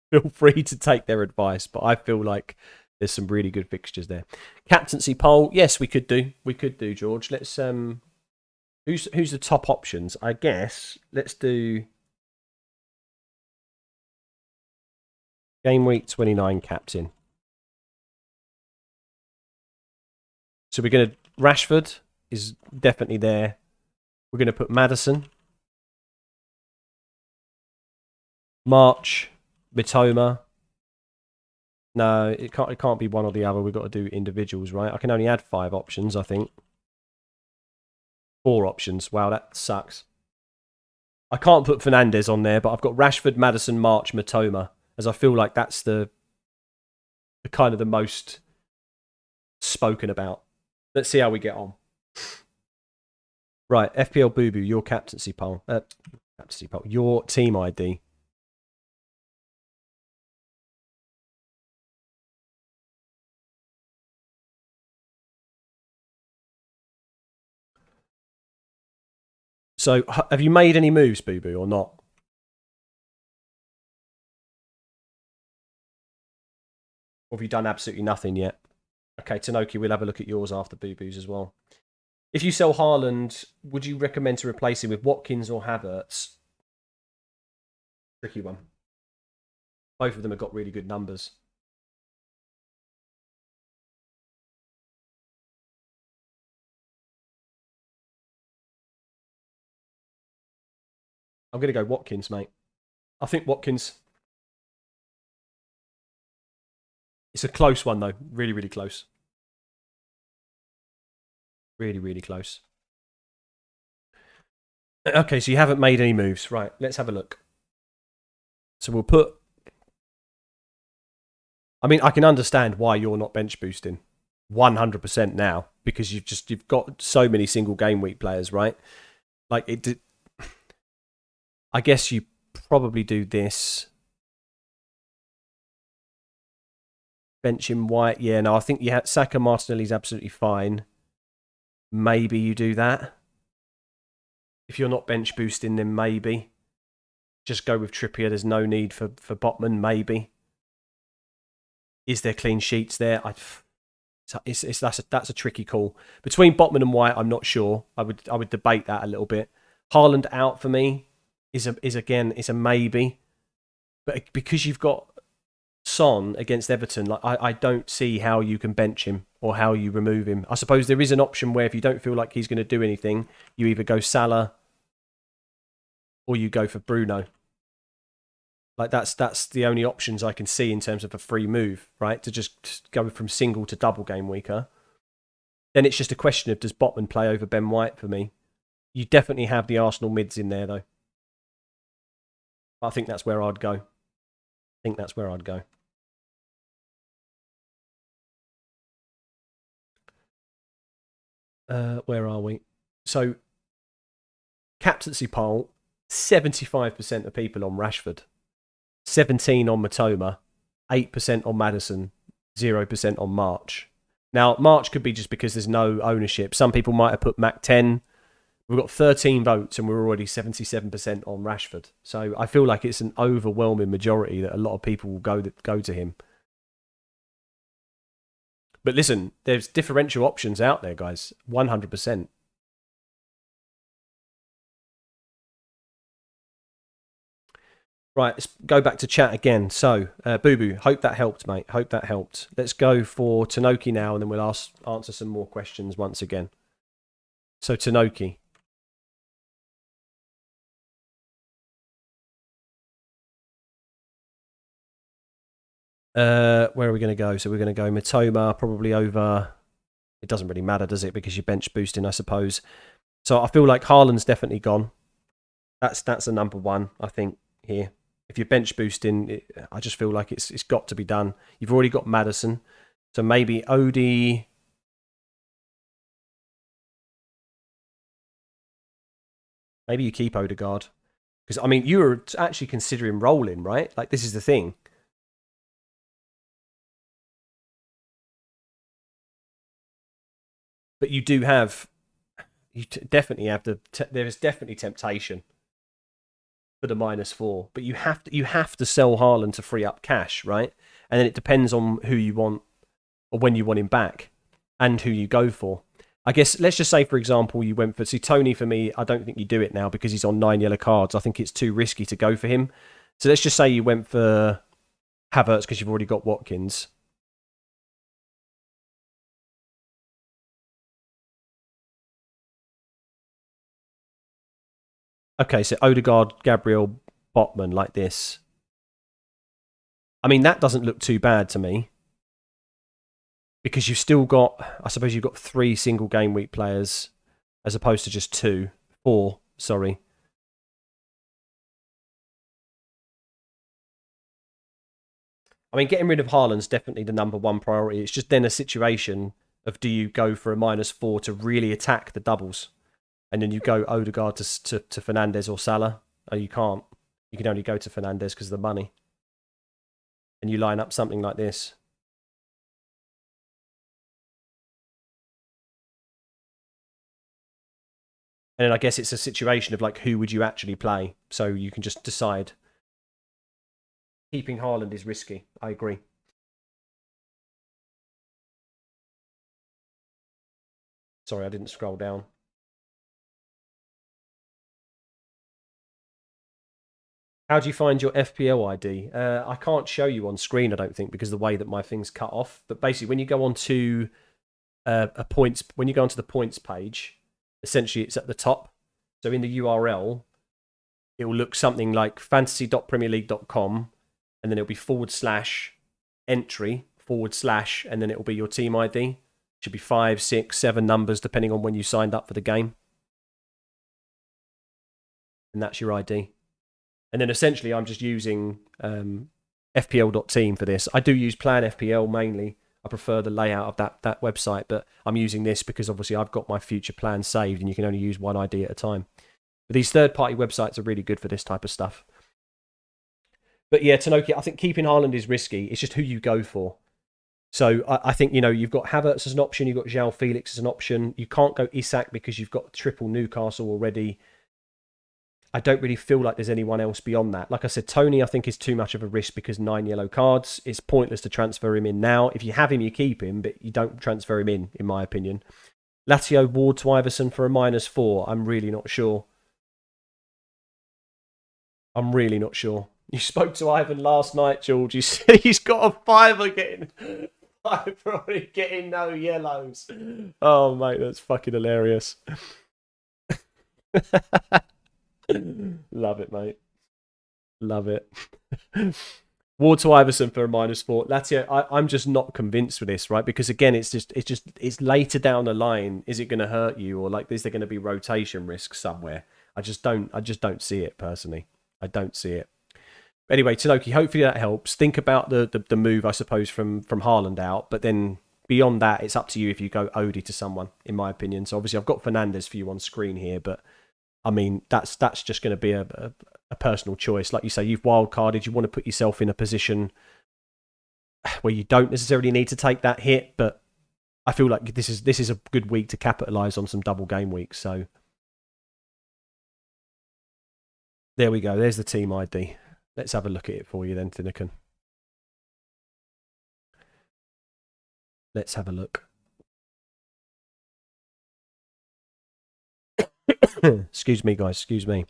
feel free to take their advice. But I feel like there's some really good fixtures there. Captaincy poll, yes, we could do, George. Let's who's the top options? I guess let's do Game Week 29 captain. So we're going to... Rashford is definitely there. We're going to put Maddison. March. Mitoma. No, it can't be one or the other. We've got to do individuals, right? I can only add 5 options, I think. 4 options. Wow, that sucks. I can't put Fernandes on there, but I've got Rashford, Maddison, March, Mitoma, as I feel like that's the kind of the most spoken about. Let's see how we get on. Right, FPL Boo Boo, your captaincy poll. Your team ID. So, have you made any moves, Boo Boo, or not? Or have you done absolutely nothing yet? Okay, Tanoki, we'll have a look at yours after Boo Boo's as well. If you sell Haaland, would you recommend to replace him with Watkins or Havertz? Tricky one. Both of them have got really good numbers. I'm going to go Watkins, mate. I think Watkins... It's a close one, though. Really, really close. Really, really close. Okay, so you haven't made any moves. Right, let's have a look. So we'll put I mean, I can understand why you're not bench boosting 100% now, because you've got so many single game week players, right? Like I guess you probably do this. Bench him White. Yeah, no, I think you had Saka Martinelli's absolutely fine. Maybe you do that. If you're not bench boosting, then maybe. Just go with Trippier. There's no need for Botman, maybe. Is there clean sheets there? That's a tricky call. Between Botman and White, I'm not sure. I would debate that a little bit. Haaland out for me is a maybe. But because you've got Son against Everton, like I don't see how you can bench him or how you remove him. I suppose there is an option where if you don't feel like he's going to do anything, you either go Salah or you go for Bruno. Like that's the only options I can see in terms of a free move, right? To just go from single to double game weaker. Then it's just a question of does Botman play over Ben White for me? You definitely have the Arsenal mids in there though. I think that's where I'd go. Where are we? So, captaincy poll, 75% of people on Rashford, 17 on Matoma, 8% on Maddison, 0% on March. Now, March could be just because there's no ownership. Some people might have put Mac 10. We've got 13 votes and we're already 77% on Rashford. So I feel like it's an overwhelming majority that a lot of people will go to him. But listen, there's differential options out there, guys. 100%. Right, let's go back to chat again. So, Boo Boo, hope that helped, mate. Hope that helped. Let's go for Tanoki now, and then we'll answer some more questions once again. So, Tanoki. Where are we going to go? So, we're going to go Matoma, probably over. It doesn't really matter, does it? Because you're bench boosting, I suppose. So, I feel like Haaland's definitely gone. That's a number one, I think, here. If you're bench boosting, I just feel like it's got to be done. You've already got Maddison. So maybe Odie. Maybe you keep Odegaard. Because, I mean, you were actually considering rolling, right? Like, this is the thing. But you do have. You definitely have there is definitely temptation for the -4. But you have to sell Haaland to free up cash, right? And then it depends on who you want or when you want him back and who you go for. I guess let's just say, for example, you went for Tony. For me, I don't think you do it now because he's on 9 yellow cards. I think it's too risky to go for him. So let's just say you went for Havertz because you've already got Watkins. Okay, so Odegaard, Gabriel, Botman like this. I mean, that doesn't look too bad to me. Because you've still got, I suppose you've got 3 single game week players as opposed to just 4, sorry. I mean, getting rid of Haaland's definitely the number one priority. It's just then a situation of do you go for a -4 to really attack the doubles? And then you go Odegaard to Fernandes or Salah? Oh, you can't. You can only go to Fernandes because of the money. And you line up something like this. And then I guess it's a situation of like, who would you actually play? So you can just decide. Keeping Haaland is risky. I agree. Sorry, I didn't scroll down. How do you find your FPL ID? I can't show you on screen, I don't think, because of the way that my thing's cut off. But basically, when you go onto when you go onto the points page, essentially it's at the top. So in the URL, it will look something like fantasy.premierleague.com, and then it'll be /entry / and then it'll be your team ID. Should be 5, 6, 7 numbers depending on when you signed up for the game, and that's your ID. And then essentially, I'm just using FPL.team for this. I do use Plan FPL mainly. I prefer the layout of that website, but I'm using this because obviously I've got my future plan saved and you can only use one ID at a time. But these third-party websites are really good for this type of stuff. But yeah, Tanoki, I think keeping Haaland is risky. It's just who you go for. So I think, you've got Havertz as an option. You've got João Felix as an option. You can't go Isak because you've got triple Newcastle already. I don't really feel like there's anyone else beyond that. Like I said, Tony, I think, is too much of a risk because 9 yellow cards. It's pointless to transfer him in now. If you have him, you keep him, but you don't transfer him in my opinion. Lazio, Ward to Iverson for a -4. I'm really not sure. I'm really not sure. You spoke to Ivan last night, George. You said he's got a fiver getting no yellows. Oh, mate, that's fucking hilarious. Love it, mate. Love it. Ward to Iverson for a -4. Lazio, I'm just not convinced with this, right? Because again, it's later down the line. Is it going to hurt you, or like is there going to be rotation risk somewhere? I just don't see it personally. I don't see it. Anyway, Tanoki, hopefully that helps. Think about the move, I suppose, from Haaland out, but then beyond that, it's up to you if you go Odie to someone, in my opinion. So obviously, I've got Fernandes for you on screen here, but I mean that's just going to be a personal choice. Like you say, you've wildcarded. You want to put yourself in a position where you don't necessarily need to take that hit, but I feel like this is a good week to capitalise on some double game weeks. So there we go. There's the team ID. Let's have a look at it for you then, Thinnican. Let's have a look. Excuse me, guys. Excuse me.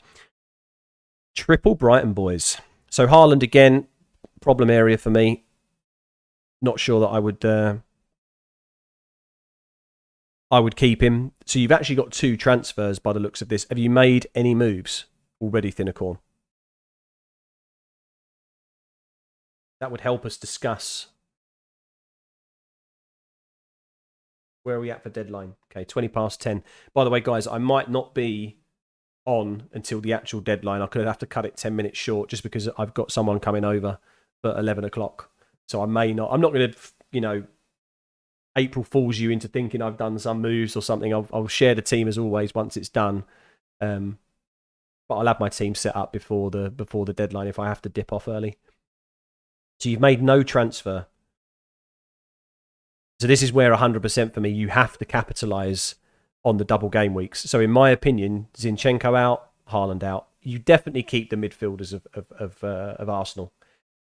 Triple Brighton boys. So Haaland again, problem area for me. Not sure that I would keep him. So you've actually got 2 transfers by the looks of this. Have you made any moves already, Thinnicorn? That would help us discuss. Where are we at for deadline? Okay, 20 past 10. By the way, guys, I might not be on until the actual deadline. I could have to cut it 10 minutes short just because I've got someone coming over for 11 o'clock. So I'm not going to, April Fools you into thinking I've done some moves or something. I'll share the team as always once it's done. But I'll have my team set up before the deadline if I have to dip off early. So you've made no transfer. So this is where 100% for me, you have to capitalise on the double game weeks. So in my opinion, Zinchenko out, Haaland out. You definitely keep the midfielders of Arsenal.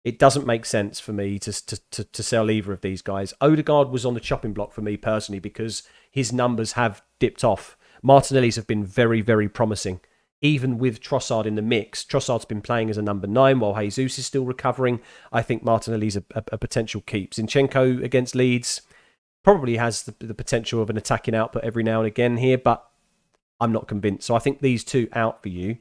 It doesn't make sense for me to sell either of these guys. Odegaard was on the chopping block for me personally because his numbers have dipped off. Martinelli's have been very, very promising. Even with Trossard in the mix, Trossard's been playing as a number 9 while Jesus is still recovering. I think Martinelli's a potential keep. Zinchenko against Leeds probably has the potential of an attacking output every now and again here, but I'm not convinced. So I think these 2 out for you.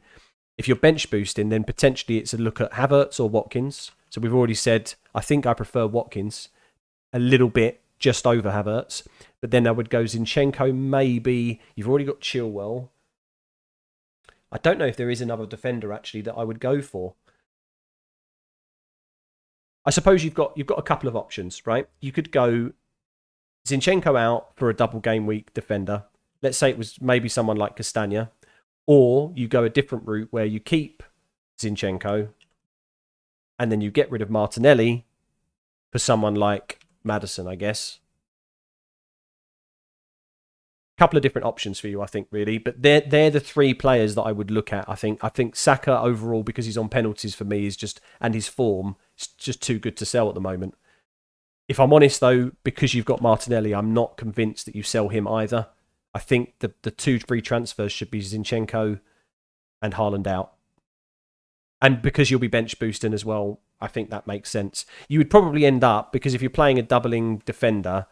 If you're bench boosting, then potentially it's a look at Havertz or Watkins. So we've already said, I think I prefer Watkins a little bit just over Havertz. But then I would go Zinchenko, maybe. You've already got Chilwell. I don't know if there is another defender, actually, that I would go for. I suppose you've got a couple of options, right? You could go Zinchenko out for a double game week defender. Let's say it was maybe someone like Castagna. Or you go a different route where you keep Zinchenko and then you get rid of Martinelli for someone like Maddison, I guess. A couple of different options for you, I think, really. But they're the 3 players that I would look at, I think. I think Saka overall, because he's on penalties for me, and his form, is just too good to sell at the moment. If I'm honest, though, because you've got Martinelli, I'm not convinced that you sell him either. I think the 2 free transfers should be Zinchenko and Haaland out. And because you'll be bench boosting as well, I think that makes sense. You would probably end up, because if you're playing a doubling defender,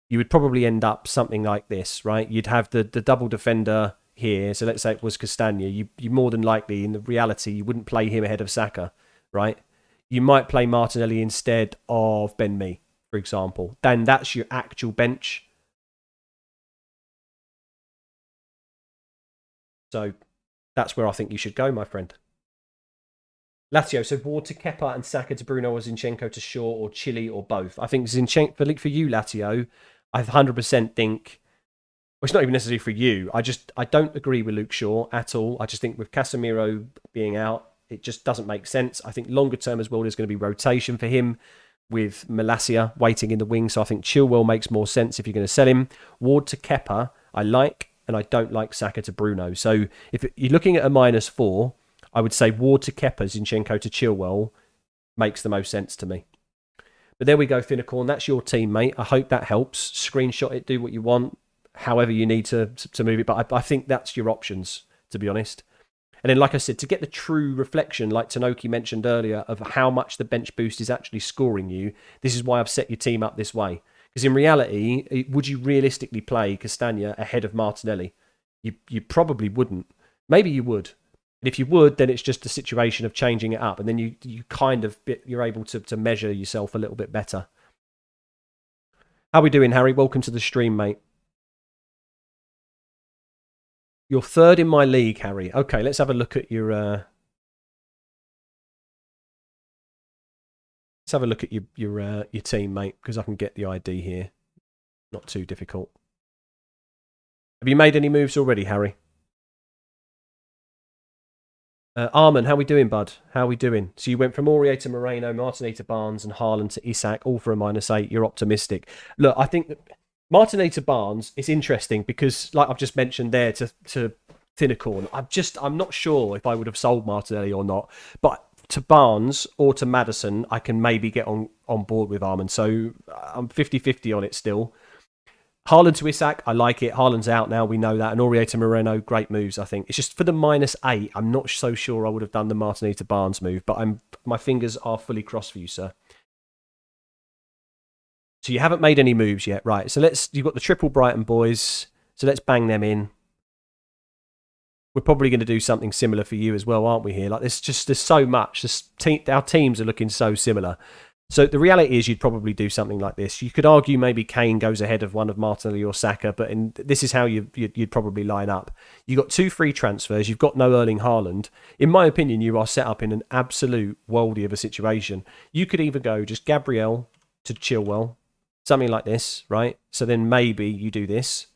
you would probably end up something like this, right? You'd have the double defender here. So let's say it was Castagna. You more than likely, in the reality, you wouldn't play him ahead of Saka, right? You might play Martinelli instead of Ben Mee, for example. Then that's your actual bench. So that's where I think you should go, my friend. Lazio, so Ward to Kepa and Saka to Bruno or Zinchenko to Shaw or Chile or both. I think Zinchenko, for you, Lazio, I 100% think, well, it's not even necessarily for you. I don't agree with Luke Shaw at all. I just think with Casemiro being out, it just doesn't make sense. I think longer term as well, there's going to be rotation for him with Malacia waiting in the wing. So I think Chilwell makes more sense if you're going to sell him. Ward to Kepa, I like, and I don't like Saka to Bruno. So if you're looking at a -4, I would say Ward to Kepa, Zinchenko to Chilwell makes the most sense to me. But there we go, Finicorn. That's your team, mate. I hope that helps. Screenshot it, do what you want, however you need to move it. But I think that's your options, to be honest. And then, like I said, to get the true reflection, like Tanoki mentioned earlier, of how much the bench boost is actually scoring you, this is why I've set your team up this way. Because in reality, would you realistically play Castagna ahead of Martinelli? You probably wouldn't. Maybe you would. And if you would, then it's just a situation of changing it up. And then you kind of, you're able to measure yourself a little bit better. How are we doing, Harry? Welcome to the stream, mate. You're third in my league, Harry. Okay, let's have a look at your. Let's have a look at your team, mate, because I can get the ID here. Not too difficult. Have you made any moves already, Harry? Armin, how we doing, bud? How we doing? So you went from Aurier to Moreno, Martinelli to Barnes, and Haaland to Isak, all for a -8. You're optimistic. Look, I think that Martinelli to Barnes is interesting because, like I've just mentioned there to Thinnercorn, I'm not sure if I would have sold Martinelli or not. But to Barnes or to Maddison, I can maybe get on board with Armin. So I'm 50-50 on it still. Haaland to Isak, I like it. Haaland's out now, we know that. And Aurier to Moreno, great moves, I think. It's just for the -8, I'm not so sure I would have done the Martinelli to Barnes move, but my fingers are fully crossed for you, sir. So you haven't made any moves yet, right? So you've got the triple Brighton boys, so let's bang them in. We're probably going to do something similar for you as well, aren't we? Here, like there's so much. Our teams are looking so similar. So the reality is, you'd probably do something like this. You could argue maybe Kane goes ahead of one of Martinelli or Saka, but this is how you'd probably line up. You've got 2 free transfers. You've got no Erling Haaland. In my opinion, you are set up in an absolute worldie of a situation. You could either go just Gabriel to Chilwell, something like this, right? So then maybe you do this,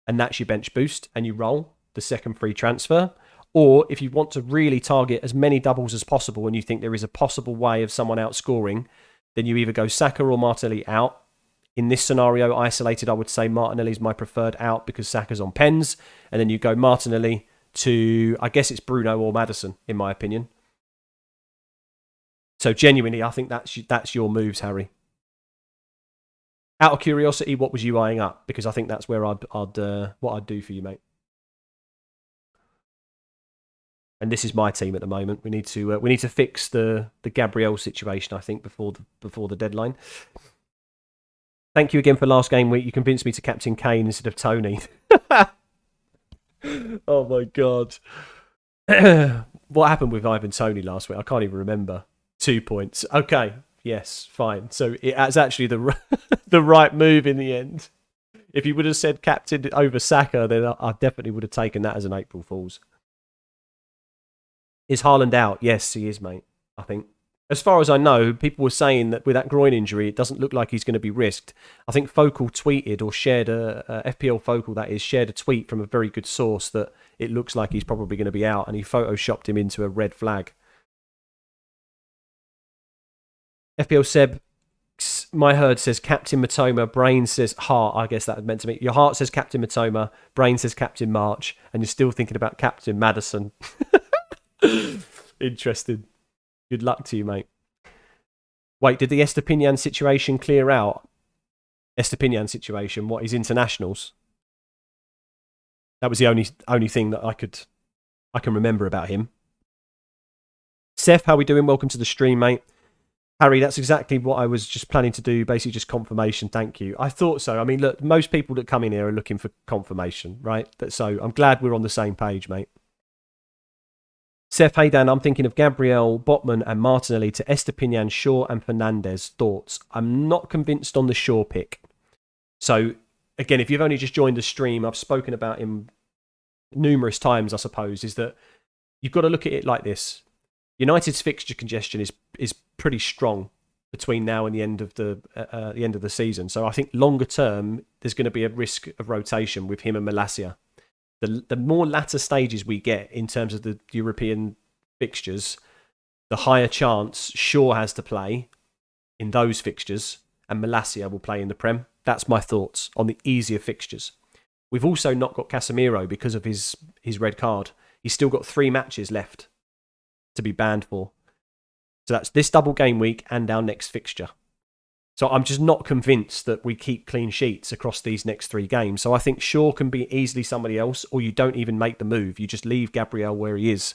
and that's your bench boost, and you roll the second free transfer. Or if you want to really target as many doubles as possible and you think there is a possible way of someone outscoring, then you either go Saka or Martinelli out. In this scenario, isolated, I would say Martinelli's my preferred out because Saka's on pens. And then you go Martinelli to, I guess it's Bruno or Maddison, in my opinion. So genuinely, I think that's your moves, Harry. Out of curiosity, what was you eyeing up? Because I think that's where what I'd do for you, mate. And this is my team at the moment. We need to fix the Gabriel situation, I think, before the deadline. Thank you again for last game week. You convinced me to captain Kane instead of Tony. Oh my god! What happened with Ivan Toney last week? I can't even remember. 2 points. Okay, yes, fine. So it's actually the right move in the end. If you would have said captain over Saka, then I definitely would have taken that as an April Fool's. Is Haaland out? Yes, he is, mate. I think. As far as I know, people were saying that with that groin injury, it doesn't look like he's going to be risked. I think Focal tweeted or shared FPL Focal, that is, shared a tweet from a very good source that it looks like he's probably going to be out, and he photoshopped him into a red flag. FPL Seb, my herd says Captain Matoma, Brain says Heart. I guess that meant to me. Your heart says Captain Matoma, Brain says Captain March, and you're still thinking about Captain Maddison. Interesting. Good luck to you, mate. Wait, did the Estepinian situation clear out? Estepinian situation, what, his internationals? That was the only thing that I can remember about him. Seth, how we doing? Welcome to the stream, mate. Harry, that's exactly what I was just planning to do, basically just confirmation, thank you. I thought so. I mean, look, most people that come in here are looking for confirmation, right? So I'm glad we're on the same page, mate. Seth, hey Dan, I'm thinking of Gabriel, Botman and Martinelli to Estepinian, Shaw and Fernandez. Thoughts? I'm not convinced on the Shaw pick. So, again, if you've only just joined the stream, I've spoken about him numerous times, I suppose, is that you've got to look at it like this. United's fixture congestion is pretty strong between now and the end of the season. So I think longer term, there's going to be a risk of rotation with him and Malacia. The more latter stages we get in terms of the European fixtures, the higher chance Shaw has to play in those fixtures, and Malacia will play in the Prem. That's my thoughts on the easier fixtures. We've also not got Casemiro because of his red card. He's still got 3 matches left to be banned for. So that's this double game week and our next fixture. So I'm just not convinced that we keep clean sheets across these next 3 games. So I think Shaw can be easily somebody else, or you don't even make the move. You just leave Gabriel where he is.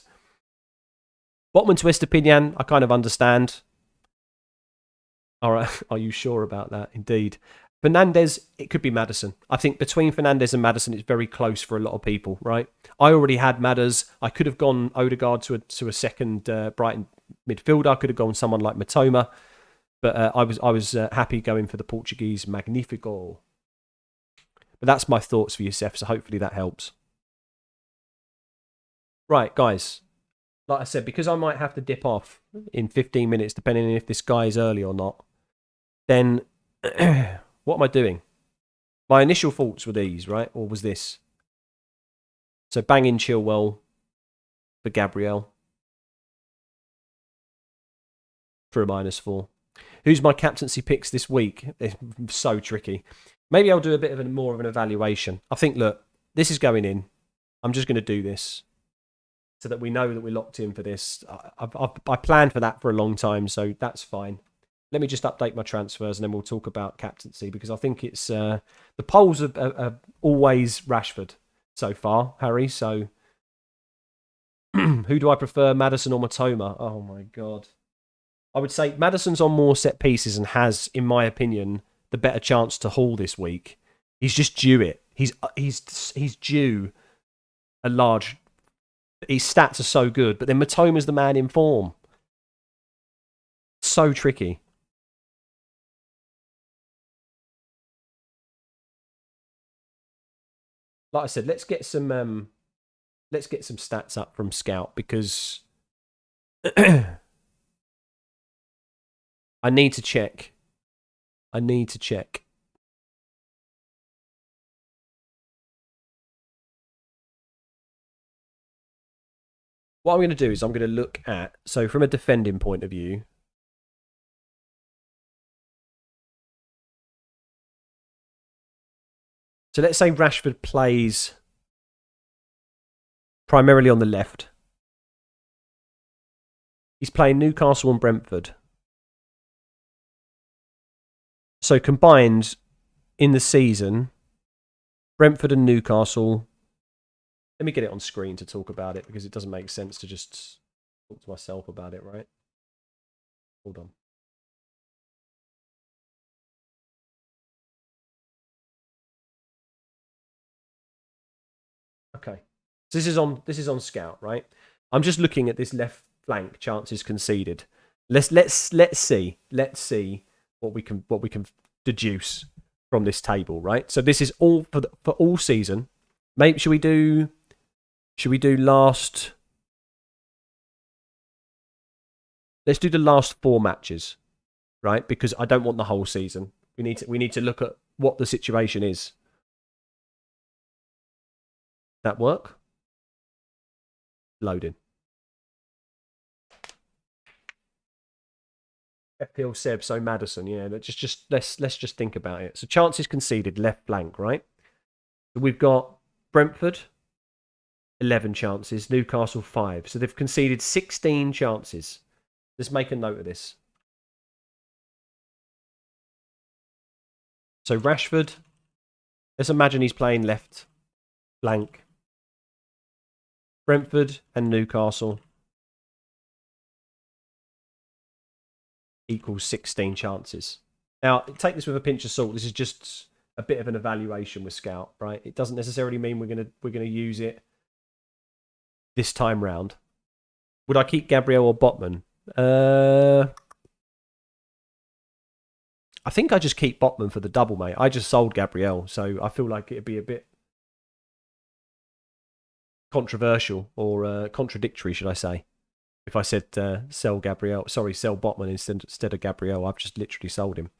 Botman to Estepinian, I kind of understand. All right, are you sure about that? Indeed. Fernandes, it could be Maddison. I think between Fernandes and Maddison, it's very close for a lot of people, right? I already had Madders. I could have gone Odegaard to a second Brighton midfielder. I could have gone someone like Matoma, but I was happy going for the Portuguese Magnifico. But that's my thoughts for Youssef, so hopefully that helps. Right, guys. Like I said, because I might have to dip off in 15 minutes, depending on if this guy is early or not, then what am I doing? My initial thoughts were these, right? Or was this? So bang in Chilwell for Gabriel for a -4. Who's my captaincy picks this week? It's so tricky. Maybe I'll do a bit of more of an evaluation. I think, look, this is going in. I'm just going to do this so that we know that we're locked in for this. I planned for that for a long time, so that's fine. Let me just update my transfers and then we'll talk about captaincy, because I think it's the polls are always Rashford so far, Harry. So who do I prefer, Maddison or Matoma? Oh my God. I would say Maddison's on more set pieces and has, in my opinion, the better chance to haul this week. He's just due it. He's due a large. His stats are so good, but then Matoma's the man in form. So tricky. Like I said, let's get some stats up from Scout, because I need to check. What I'm going to do is I'm going to look at, so from a defending point of view, so let's say Rashford plays primarily on the left. He's playing Newcastle and Brentford. So combined in the season, Brentford and Newcastle. Let me get it on screen to talk about it, because it doesn't make sense to just talk to myself about it, right? Hold on. Okay. So this is on Scout, right? I'm just looking at this left flank chances conceded. Let's see what we can deduce from this table, right? So this is all for all season. Maybe should we do last? Let's do the last 4 matches, right? Because I don't want the whole season. We need to look at what the situation is. That work? Loading. FPL Seb, so Maddison, yeah. Let's just think about it. So chances conceded, left flank, right? We've got Brentford, 11 chances, Newcastle 5. So they've conceded 16 chances. Let's make a note of this. So Rashford, let's imagine he's playing left flank. Brentford and Newcastle equals 16 chances. Now, take this with a pinch of salt. This is just a bit of an evaluation with Scout, right? It doesn't necessarily mean we're gonna use it this time round. Would I keep Gabriel or Botman? I think I just keep Botman for the double, mate. I just sold Gabriel, so I feel like it'd be a bit controversial or contradictory, should I say, If I said sell Botman instead of Gabriel, I've just literally sold him.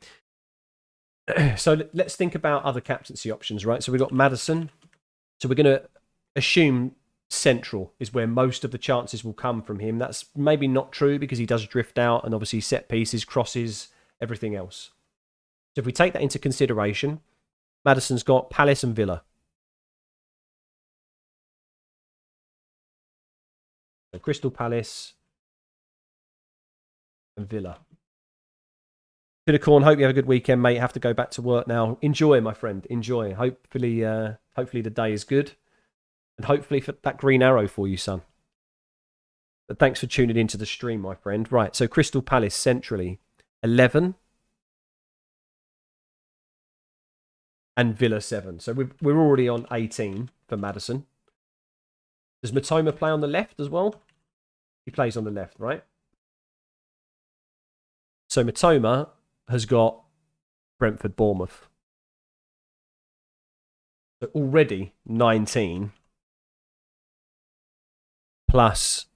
So let's think about other captaincy options, right? So we've got Maddison. So we're going to assume central is where most of the chances will come from him. That's maybe not true because he does drift out and obviously set pieces, crosses, everything else. So if we take that into consideration, Maddison's got Palace and Villa. So Crystal Palace and Villa. Corn, hope you have a good weekend, mate. Have to go back to work now. Enjoy, my friend. Enjoy. Hopefully the day is good. And hopefully for that green arrow for you, son. But thanks for tuning into the stream, my friend. Right, so Crystal Palace centrally, 11. And Villa 7. So we're already on 18 for Maddison. Does Matoma play on the left as well? He plays on the left, right? So Matoma has got Brentford, Bournemouth. So already 19 plus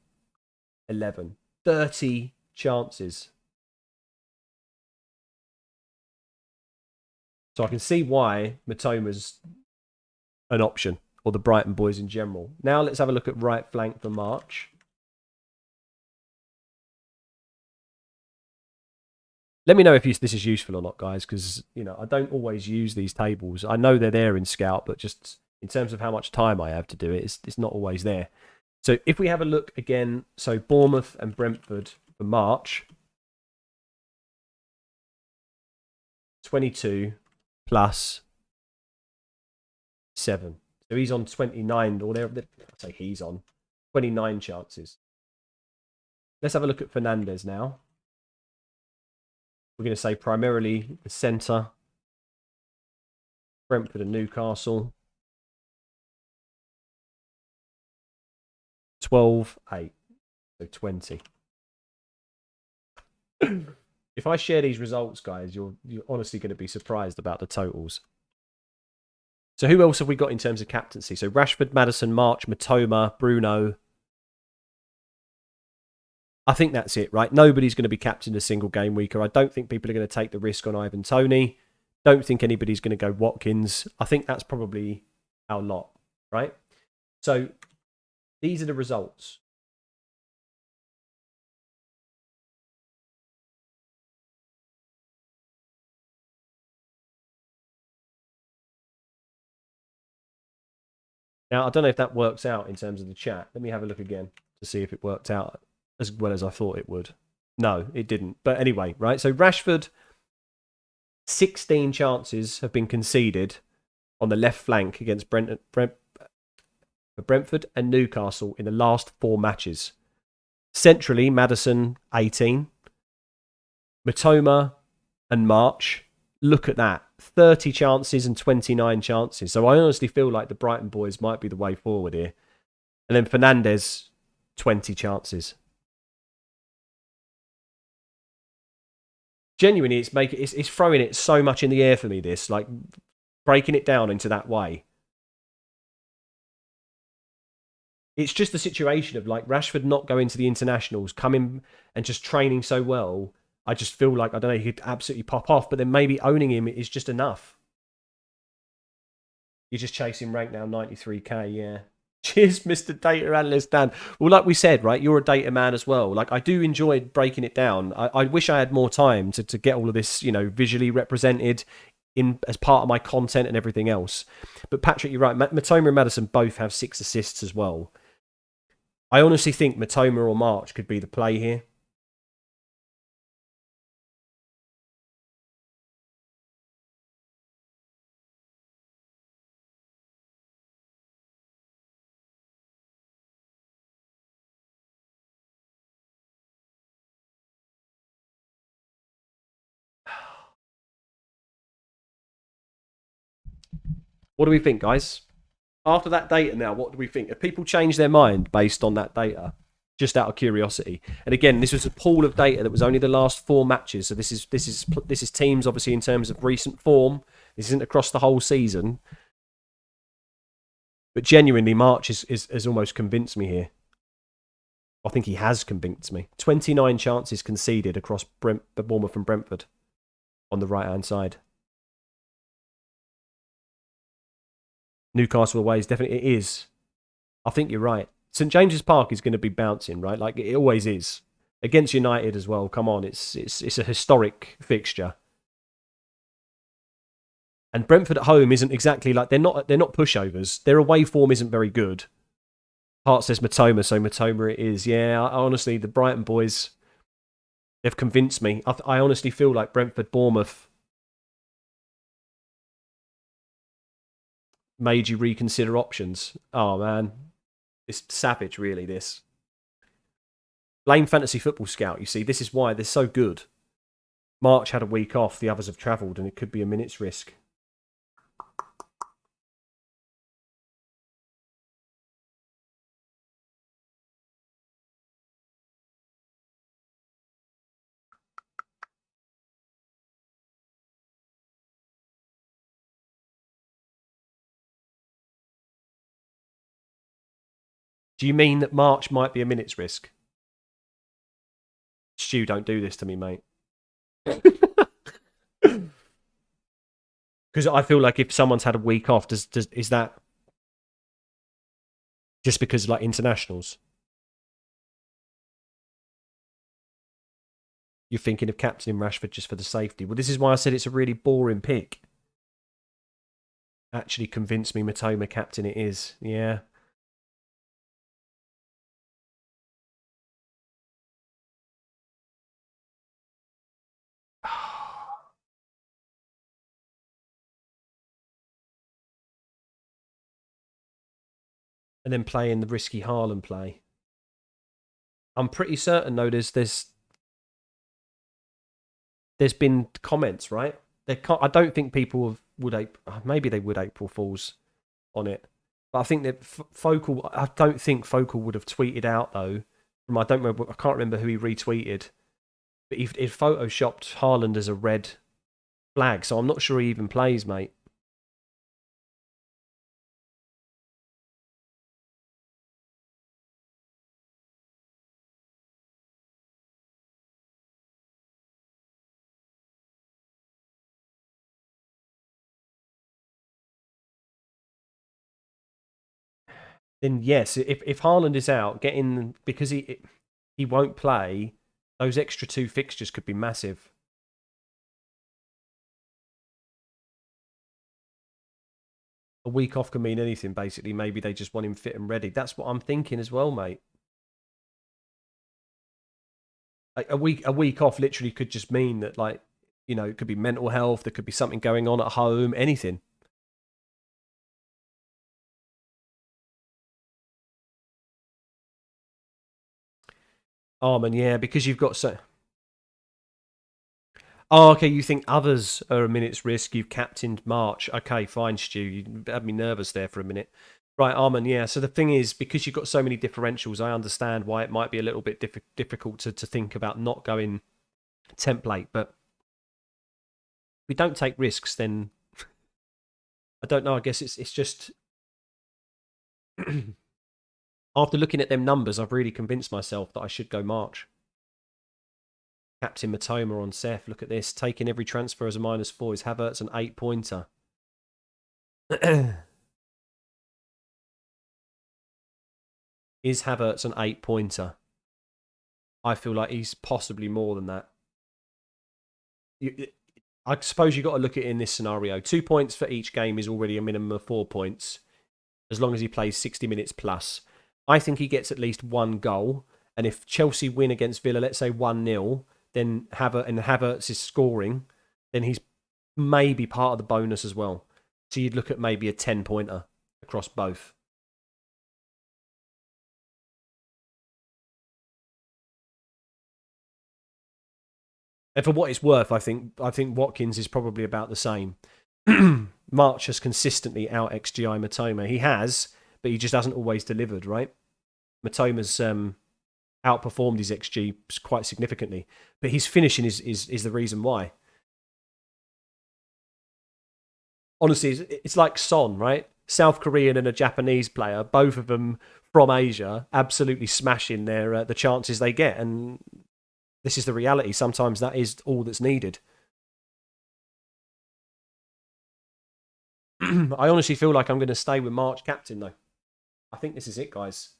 11. 30 chances. So I can see why Matoma's an option, or the Brighton boys in general. Now let's have a look at right flank for March. Let me know if this is useful or not, guys, because I don't always use these tables. I know they're there in Scout, but just in terms of how much time I have to do it, it's not always there. So if we have a look again, so Bournemouth and Brentford for March, 22 plus 7. So he's on 29, or I say he's on 29 chances. Let's have a look at Fernandez now. We're going to say primarily the centre, Brentford and Newcastle. 12, 8, so 20. If I share these results, guys, you're honestly going to be surprised about the totals. So who else have we got in terms of captaincy? So Rashford, Maddison, March, Matoma, Bruno. I think that's it, right? Nobody's going to be captained a single game week, or I don't think people are going to take the risk on Ivan Toney. Don't think anybody's going to go Watkins. I think that's probably our lot, right? So these are the results. Now, I don't know if that works out in terms of the chat. Let me have a look again to see if it worked out as well as I thought it would. No, it didn't. But anyway, right? So Rashford, 16 chances have been conceded on the left flank against Brentford and Newcastle in the last 4 matches. Centrally, Maddison, 18. Matoma and March, look at that. 30 chances and 29 chances. So I honestly feel like the Brighton boys might be the way forward here. And then Fernandez, 20 chances. Genuinely, it's throwing it so much in the air for me, this. Like, breaking it down into that way. It's just the situation of, like, Rashford not going to the internationals, coming and just training so well. I just feel like, I don't know, he could absolutely pop off, but then maybe owning him is just enough. You're just chasing rank now, 93k, yeah. Cheers, Mr. Data Analyst Dan. Well, like we said, right, you're a data man as well. Like, I do enjoy breaking it down. I wish I had more time to get all of this, visually represented in as part of my content and everything else. But Patrick, you're right. Matoma and Maddison both have 6 assists as well. I honestly think Matoma or March could be the play here. What do we think, guys? After that data now, what do we think? Have people changed their mind based on that data? Just out of curiosity. And again, this was a pool of data that was only the last 4 matches. So this is teams, obviously, in terms of recent form. This isn't across the whole season. But genuinely, March has almost convinced me here. I think he has convinced me. 29 chances conceded across Bournemouth and Brentford on the right-hand side. Newcastle away is definitely, it is. I think you're right. St James's Park is going to be bouncing, right? Like it always is. Against United as well. Come on, it's a historic fixture. And Brentford at home isn't exactly like they're not pushovers. Their away form isn't very good. Hart says Matoma, so Matoma it is. Yeah, honestly, the Brighton boys, they've convinced me. I honestly feel like Brentford, Bournemouth made you reconsider options. Oh man, it's savage, really. This blame Fantasy Football Scout. You see, this is why they're so good. March had a week off. The others have travelled, and it could be a minute's risk. Do you mean that March might be a minute's risk? Stu, don't do this to me, mate. Because I feel like if someone's had a week off, is that just because like internationals? You're thinking of captaining Rashford just for the safety. Well, this is why I said it's a really boring pick. Actually convinced me Matoma captain it is. Yeah. And then playing the risky Haaland play. I'm pretty certain though there's been comments, right? I don't think people would maybe they would April Fools on it, but I think that Focal. I don't think Focal would have tweeted out though. I can't remember who he retweeted, but he photoshopped Haaland as a red flag, so I'm not sure he even plays, mate. Then yes, if Haaland is out, because he won't play, those extra 2 fixtures could be massive. A week off can mean anything, basically. Maybe they just want him fit and ready. That's what I'm thinking as well, mate. Like a week off literally could just mean that, like, you know, it could be mental health, there could be something going on at home, anything. Arman, yeah, because you've got so. Oh, okay. You think others are a minute's risk? You've captained March. Okay, fine, Stu. You had me nervous there for a minute. Right, Arman, yeah. So the thing is, because you've got so many differentials, I understand why it might be a little bit difficult to think about not going template. But if we don't take risks, then I don't know. I guess it's just after looking at them numbers, I've really convinced myself that I should go March. Captain Matoma on Seth. Look at this. Taking every transfer as a -4 is Havertz an 8-pointer. Is Havertz an 8-pointer? I feel like he's possibly more than that. I suppose you've got to look at it in this scenario. 2 points for each game is already a minimum of 4 points, as long as he plays 60 minutes plus. I think he gets at least 1 goal. And if Chelsea win against Villa, let's say 1-0, then Havertz is scoring, then he's maybe part of the bonus as well. So you'd look at maybe a 10-pointer across both. And for what it's worth, I think Watkins is probably about the same. March has consistently out XGI Matoma. He has, but he just hasn't always delivered, right? Matoma's outperformed his XG quite significantly, but his finishing is the reason why. Honestly, it's like Son, right? South Korean and a Japanese player, both of them from Asia absolutely smashing their the chances they get, and this is the reality. Sometimes that is all that's needed. I honestly feel like I'm going to stay with March captain, though. I think this is it, guys.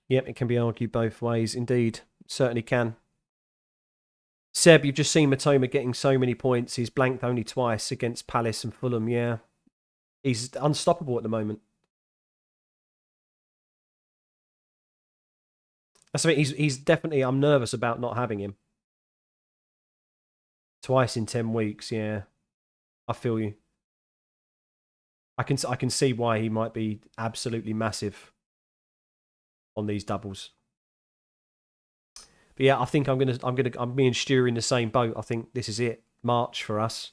Yep, it can be argued both ways. Indeed, certainly can. Seb, you've just seen Matoma getting so many points. He's blanked only twice against Palace and Fulham. Yeah, he's unstoppable at the moment. That's the thing. He's definitely. I'm nervous about not having him. Twice in 10 weeks. Yeah, I feel you. I can see why he might be absolutely massive on these doubles. But yeah, I think I'm me and Stu in the same boat. I think this is it. March for us.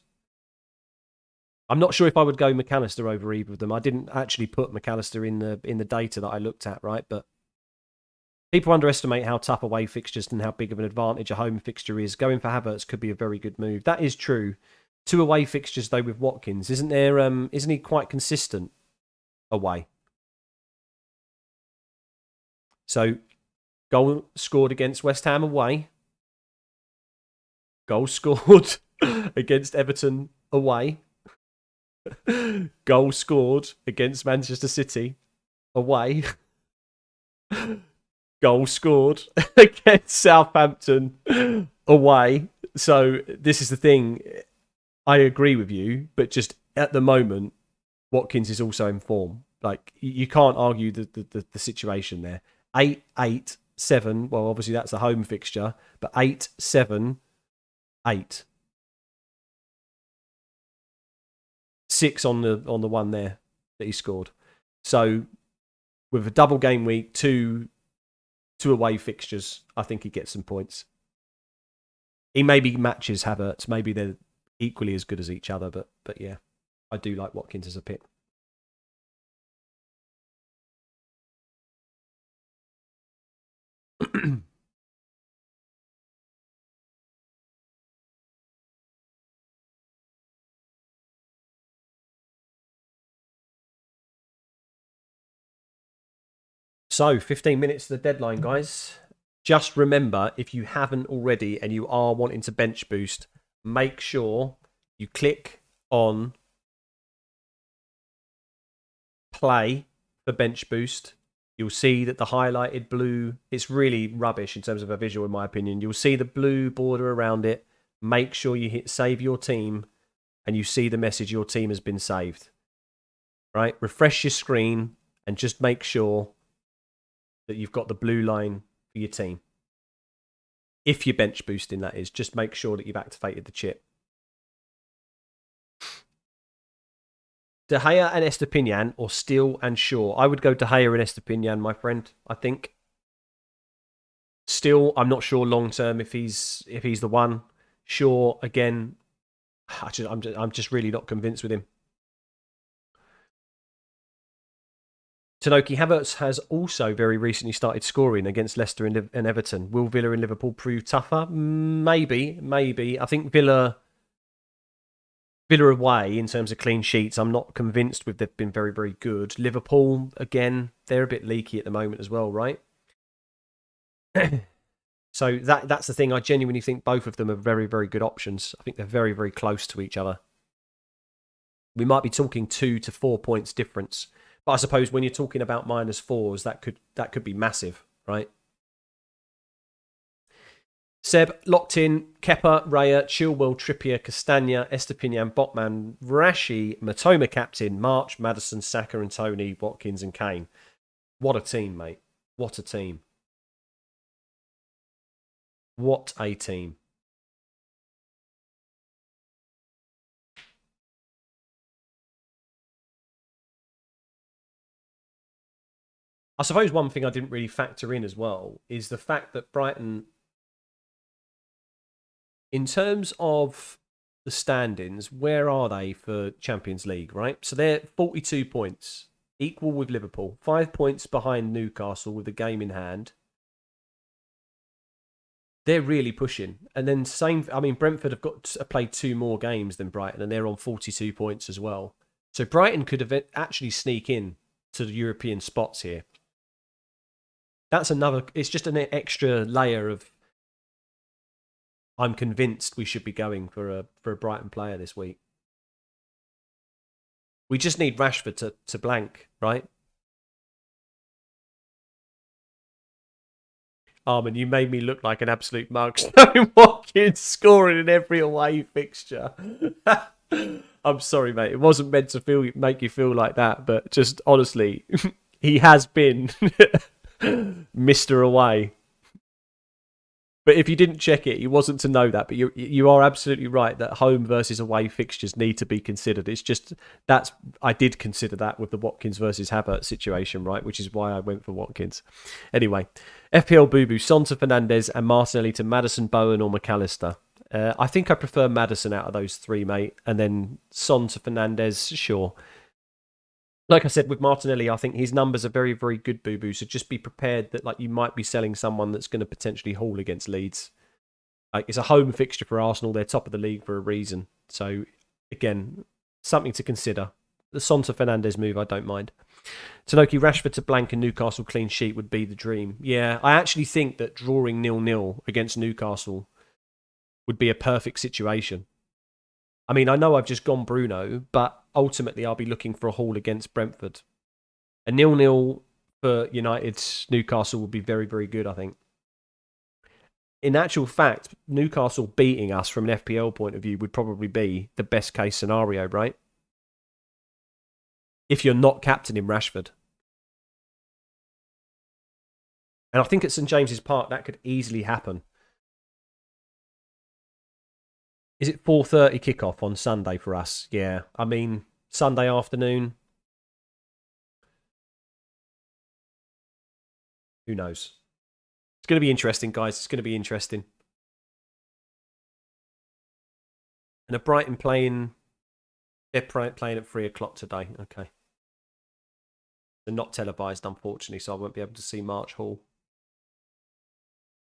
I'm not sure if I would go McAllister over either of them. I didn't actually put McAllister in the data that I looked at, right? But people underestimate how tough away fixtures and how big of an advantage a home fixture is. Going for Havertz could be a very good move. That is true. 2 away fixtures though with Watkins, isn't there? Isn't he quite consistent away? So, goal scored against West Ham away. Goal scored against Everton away. Goal scored against Manchester City away. Goal scored against Southampton away. So this is the thing. I agree with you, but just at the moment, Watkins is also in form. Like you can't argue the situation there. 8-8-7. Well, obviously that's a home fixture, but 8-7-8. 6 on the one there that he scored. So with a double game week, two away fixtures, I think he gets some points. He maybe matches Havertz. Maybe they're equally as good as each other, but yeah, I do like Watkins as a pick. So, 15 minutes to the deadline, guys. Just remember, if you haven't already and you are wanting to bench boost, make sure you click on play for bench boost. You'll see that the highlighted blue, it's really rubbish in terms of a visual, in my opinion. You'll see the blue border around it. Make sure you hit save your team and you see the message your team has been saved. Right? Refresh your screen and just make sure that you've got the blue line for your team. If you're bench boosting, that is, just make sure that you've activated the chip. De Gea and Estepinian or Steele and Shaw? I would go De Gea and Estepinian, my friend, I think. Still, I'm not sure long term if he's the one. Shaw, again, I'm just really not convinced with him. Tanoki Havertz has also very recently started scoring against Leicester and Everton. Will Villa and Liverpool prove tougher? Maybe. I think Villa away in terms of clean sheets, I'm not convinced with they've been very, very good. Liverpool, again, they're a bit leaky at the moment as well, right? So that's the thing. I genuinely think both of them are very, very good options. I think they're very, very close to each other. We might be talking 2 to 4 points difference. But I suppose when you're talking about -4s, that could be massive, right? Seb, locked in. Kepa, Raya, Chilwell, Trippier, Castagna, Estepinian, Botman, Rashi, Matoma captain, March, Maddison, Saka and Tony, Watkins and Kane. What a team, mate. What a team. What a team. I suppose one thing I didn't really factor in as well is the fact that Brighton, in terms of the standings, where are they for Champions League, right? So they're 42 points, equal with Liverpool, 5 points behind Newcastle with the game in hand. They're really pushing. And then same, I mean, Brentford have played 2 more games than Brighton, and they're on 42 points as well. So Brighton could have actually sneak in to the European spots here. That's another, it's just an extra layer of, I'm convinced we should be going for a Brighton player this week. We just need Rashford to blank, right? Armin, you made me look like an absolute mug. Stone Watkins scoring in every away fixture. I'm sorry, mate. It wasn't meant to make you feel like that, but just honestly, he has been Mr. Away. But if you didn't check it, you wasn't to know that. But you are absolutely right that home versus away fixtures need to be considered. It's just I did consider that with the Watkins versus Havertz situation, right? Which is why I went for Watkins. Anyway, FPL Boo Boo, Son to Fernandes and Martinelli to Maddison, Bowen or McAllister. I think I prefer Maddison out of those 3, mate. And then Son to Fernandes, sure. Like I said, with Martinelli, I think his numbers are very, very good, Boo Boo. So just be prepared that like you might be selling someone that's going to potentially haul against Leeds. Like it's a home fixture for Arsenal. They're top of the league for a reason. So again, something to consider. The Son to Fernandes move, I don't mind. Tanoki, Rashford to blank and Newcastle clean sheet would be the dream. Yeah, I actually think that drawing 0-0 against Newcastle would be a perfect situation. I mean, I know I've just gone Bruno, but ultimately I'll be looking for a haul against Brentford. A 0-0 for United's Newcastle would be very, very good, I think. In actual fact, Newcastle beating us from an FPL point of view would probably be the best case scenario, right? If you're not captaining Rashford. And I think at St James's Park that could easily happen. Is it 4:30 kickoff on Sunday for us? Yeah. I mean, Sunday afternoon. Who knows? It's going to be interesting, guys. It's going to be interesting. And a Brighton playing... They're playing at 3 o'clock today. Okay. They're not televised, unfortunately, so I won't be able to see March Hall.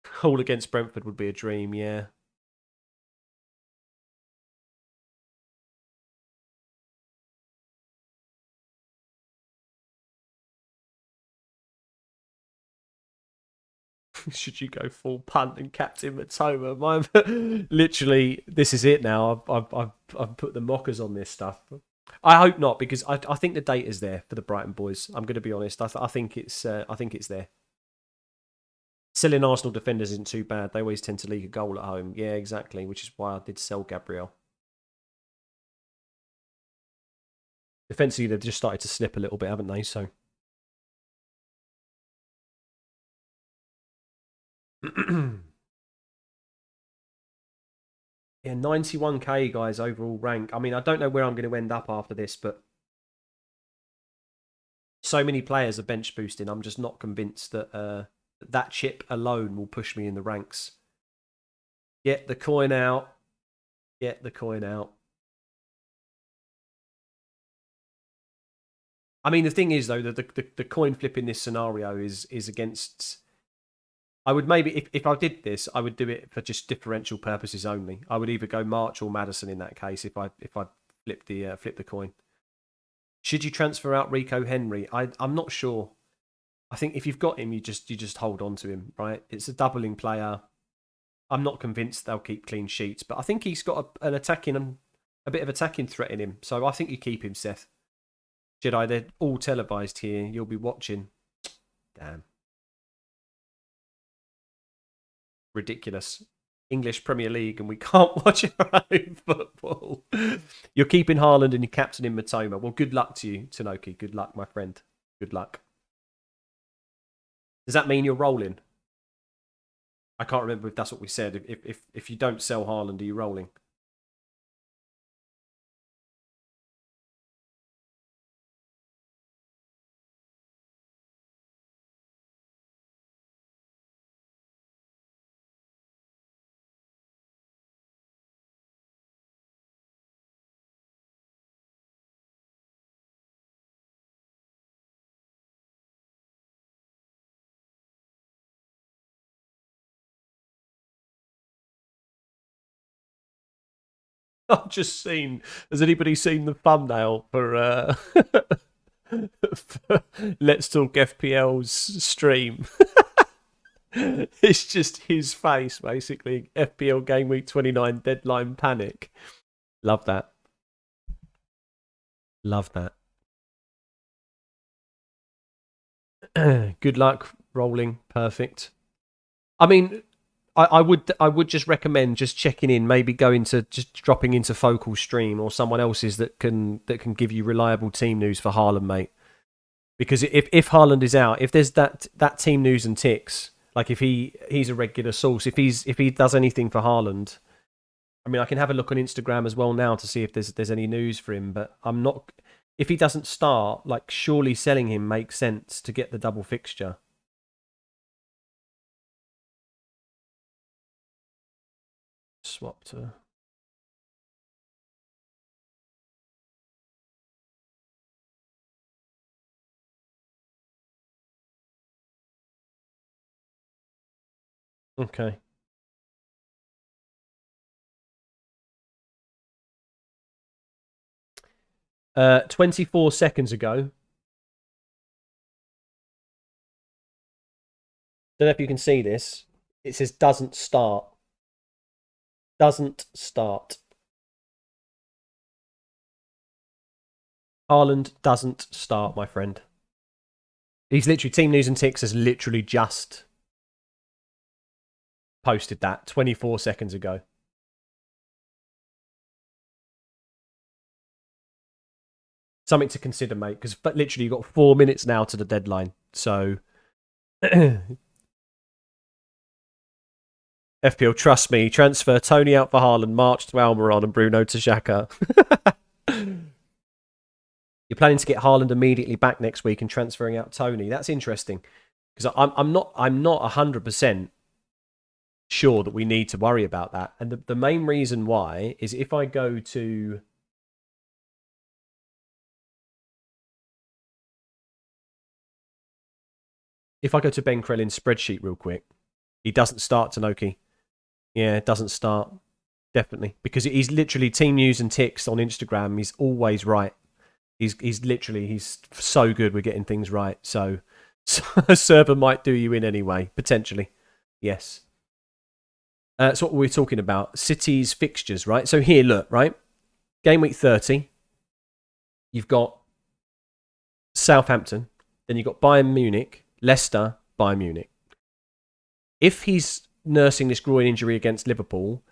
Hall against Brentford would be a dream, yeah. Should you go full punt and captain Matoma? Literally, this is it now. I've put the mockers on this stuff. I hope not, because I think the date is there for the Brighton boys. I'm going to be honest. I think it's there. Selling Arsenal defenders isn't too bad. They always tend to leak a goal at home. Yeah, exactly. Which is why I did sell Gabriel. Defensively, they've just started to slip a little bit, haven't they? So. Yeah, 91k, guys, overall rank. I mean, I don't know where I'm going to end up after this, but so many players are bench boosting. I'm just not convinced that that chip alone will push me in the ranks. Get the coin out. Get the coin out. I mean, the thing is, though, the coin flip in this scenario is against... I would maybe, if I did this, I would do it for just differential purposes only. I would either go March or Maddison in that case if I flip the coin. Should you transfer out Rico Henry? I'm not sure. I think if you've got him, you just hold on to him, right? It's a doubling player. I'm not convinced they'll keep clean sheets, but I think he's got a bit of attacking threat in him. So I think you keep him, Seth. Jedi, they're all televised here. You'll be watching. Damn. Ridiculous. English Premier League and we can't watch our own football. You're keeping Haaland and you're captaining Matoma. Well, good luck to you, Tanoki. Good luck, my friend. Good luck. Does that mean you're rolling? I can't remember if that's what we said. If you don't sell Haaland, are you rolling? I've just seen. Has anybody seen the thumbnail for, for Let's Talk FPL's stream? It's just his face, basically. FPL Game Week 29 deadline panic. Love that. Love that. Good luck rolling. Perfect. I mean, I would just recommend just checking in, maybe going to just dropping into Focal Stream or someone else's that can give you reliable team news for Haaland, mate. Because if Haaland is out, if there's that team news and ticks, like if he's a regular source, if he does anything for Haaland, I mean, I can have a look on Instagram as well now to see if there's any news for him. But I'm not. If he doesn't start, like surely selling him makes sense to get the double fixture. Swap to. Okay. 24 seconds ago. Don't know if you can see this. It says doesn't start. Doesn't start. Haaland doesn't start, my friend. He's literally, Team News and Ticks has literally just posted that 24 seconds ago. Something to consider, mate, because literally you've got 4 minutes now to the deadline. So, FPL, trust me, transfer Tony out for Haaland, March to Almiron and Bruno to Xhaka. You're planning to get Haaland immediately back next week and transferring out Tony. That's interesting because I'm not 100% sure that we need to worry about that. And the main reason why is if I go to Ben Krellin's spreadsheet real quick, he doesn't start Tanoki. Yeah, it doesn't start. Definitely. Because he's literally Team News and Ticks on Instagram. He's always right. He's literally, he's so good with getting things right. So a server might do you in anyway, potentially. Yes. So what were we talking about? City's fixtures, right? So here, look, right? Game week 30. You've got Southampton. Then you've got Bayern Munich, Leicester, Bayern Munich. If he's nursing this groin injury against Liverpool,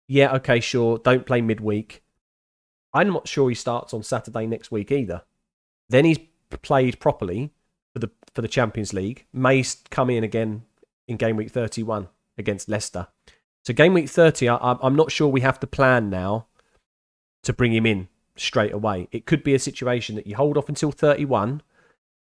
yeah, okay, sure, don't play midweek. I'm not sure he starts on Saturday next week either. Then he's played properly for the Champions League. May come in again in game week 31 against Leicester. So game week 30, I'm not sure we have to plan now to bring him in straight away. It could be a situation that you hold off until 31,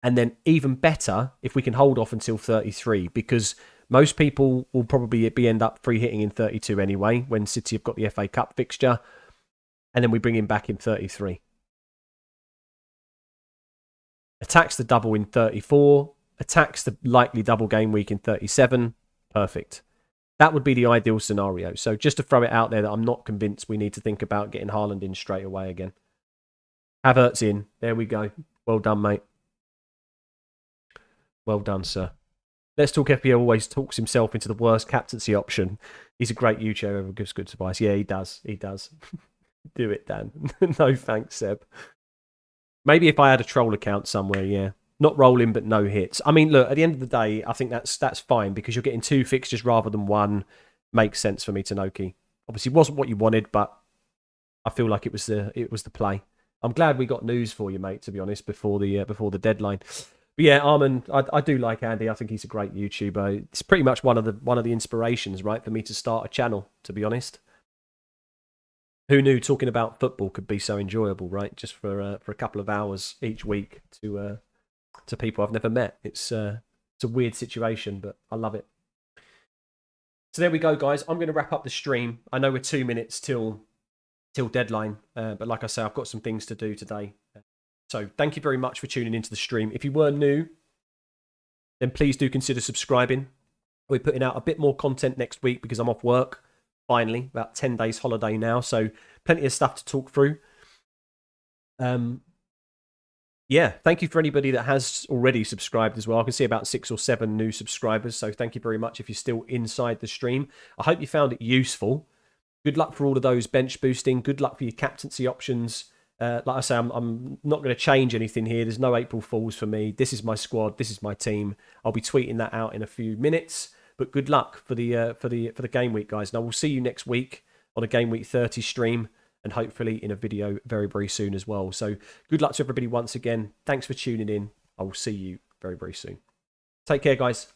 and then even better if we can hold off until 33, because most people will probably end up free hitting in 32 anyway when City have got the FA Cup fixture. And then we bring him back in 33. Attacks the double in 34. Attacks the likely double game week in 37. Perfect. That would be the ideal scenario. So just to throw it out there that I'm not convinced we need to think about getting Haaland in straight away again. Havertz in. There we go. Well done, mate. Well done, sir. Let's Talk FPL always talks himself into the worst captaincy option. He's a great YouTuber who gives good advice. Yeah, he does. He does. Do it, Dan. No thanks, Seb. Maybe if I had a troll account somewhere, yeah. Not rolling, but no hits. I mean, look, at the end of the day, I think that's fine because you're getting 2 fixtures rather than 1. Makes sense for me, Tanoki. Obviously, wasn't what you wanted, but I feel like it was the play. I'm glad we got news for you, mate. To be honest, before the deadline. But yeah, Armin, I do like Andy. I think he's a great YouTuber. It's pretty much one of the inspirations, right, for me to start a channel. To be honest. Who knew talking about football could be so enjoyable, right? Just for a couple of hours each week to people I've never met. It's a weird situation, but I love it. So there we go, guys. I'm going to wrap up the stream. I know we're 2 minutes till deadline, but like I say, I've got some things to do today. So thank you very much for tuning into the stream. If you were new, then please do consider subscribing. We're putting out a bit more content next week because I'm off work. Finally, about 10 days holiday now. So plenty of stuff to talk through. Yeah, thank you for anybody that has already subscribed as well. I can see about 6 or 7 new subscribers, so thank you very much if you're still inside the stream. I hope you found it useful. Good luck for all of those bench boosting. Good luck for your captaincy options. Like I say, I'm not going to change anything here. There's no April Fools for me. This is my squad. This is my team. I'll be tweeting that out in a few minutes. But good luck for the game week, guys. And I will see you next week on a Game Week 30 stream, and hopefully in a video very, very soon as well. So good luck to everybody once again. Thanks for tuning in. I will see you very, very soon. Take care, guys.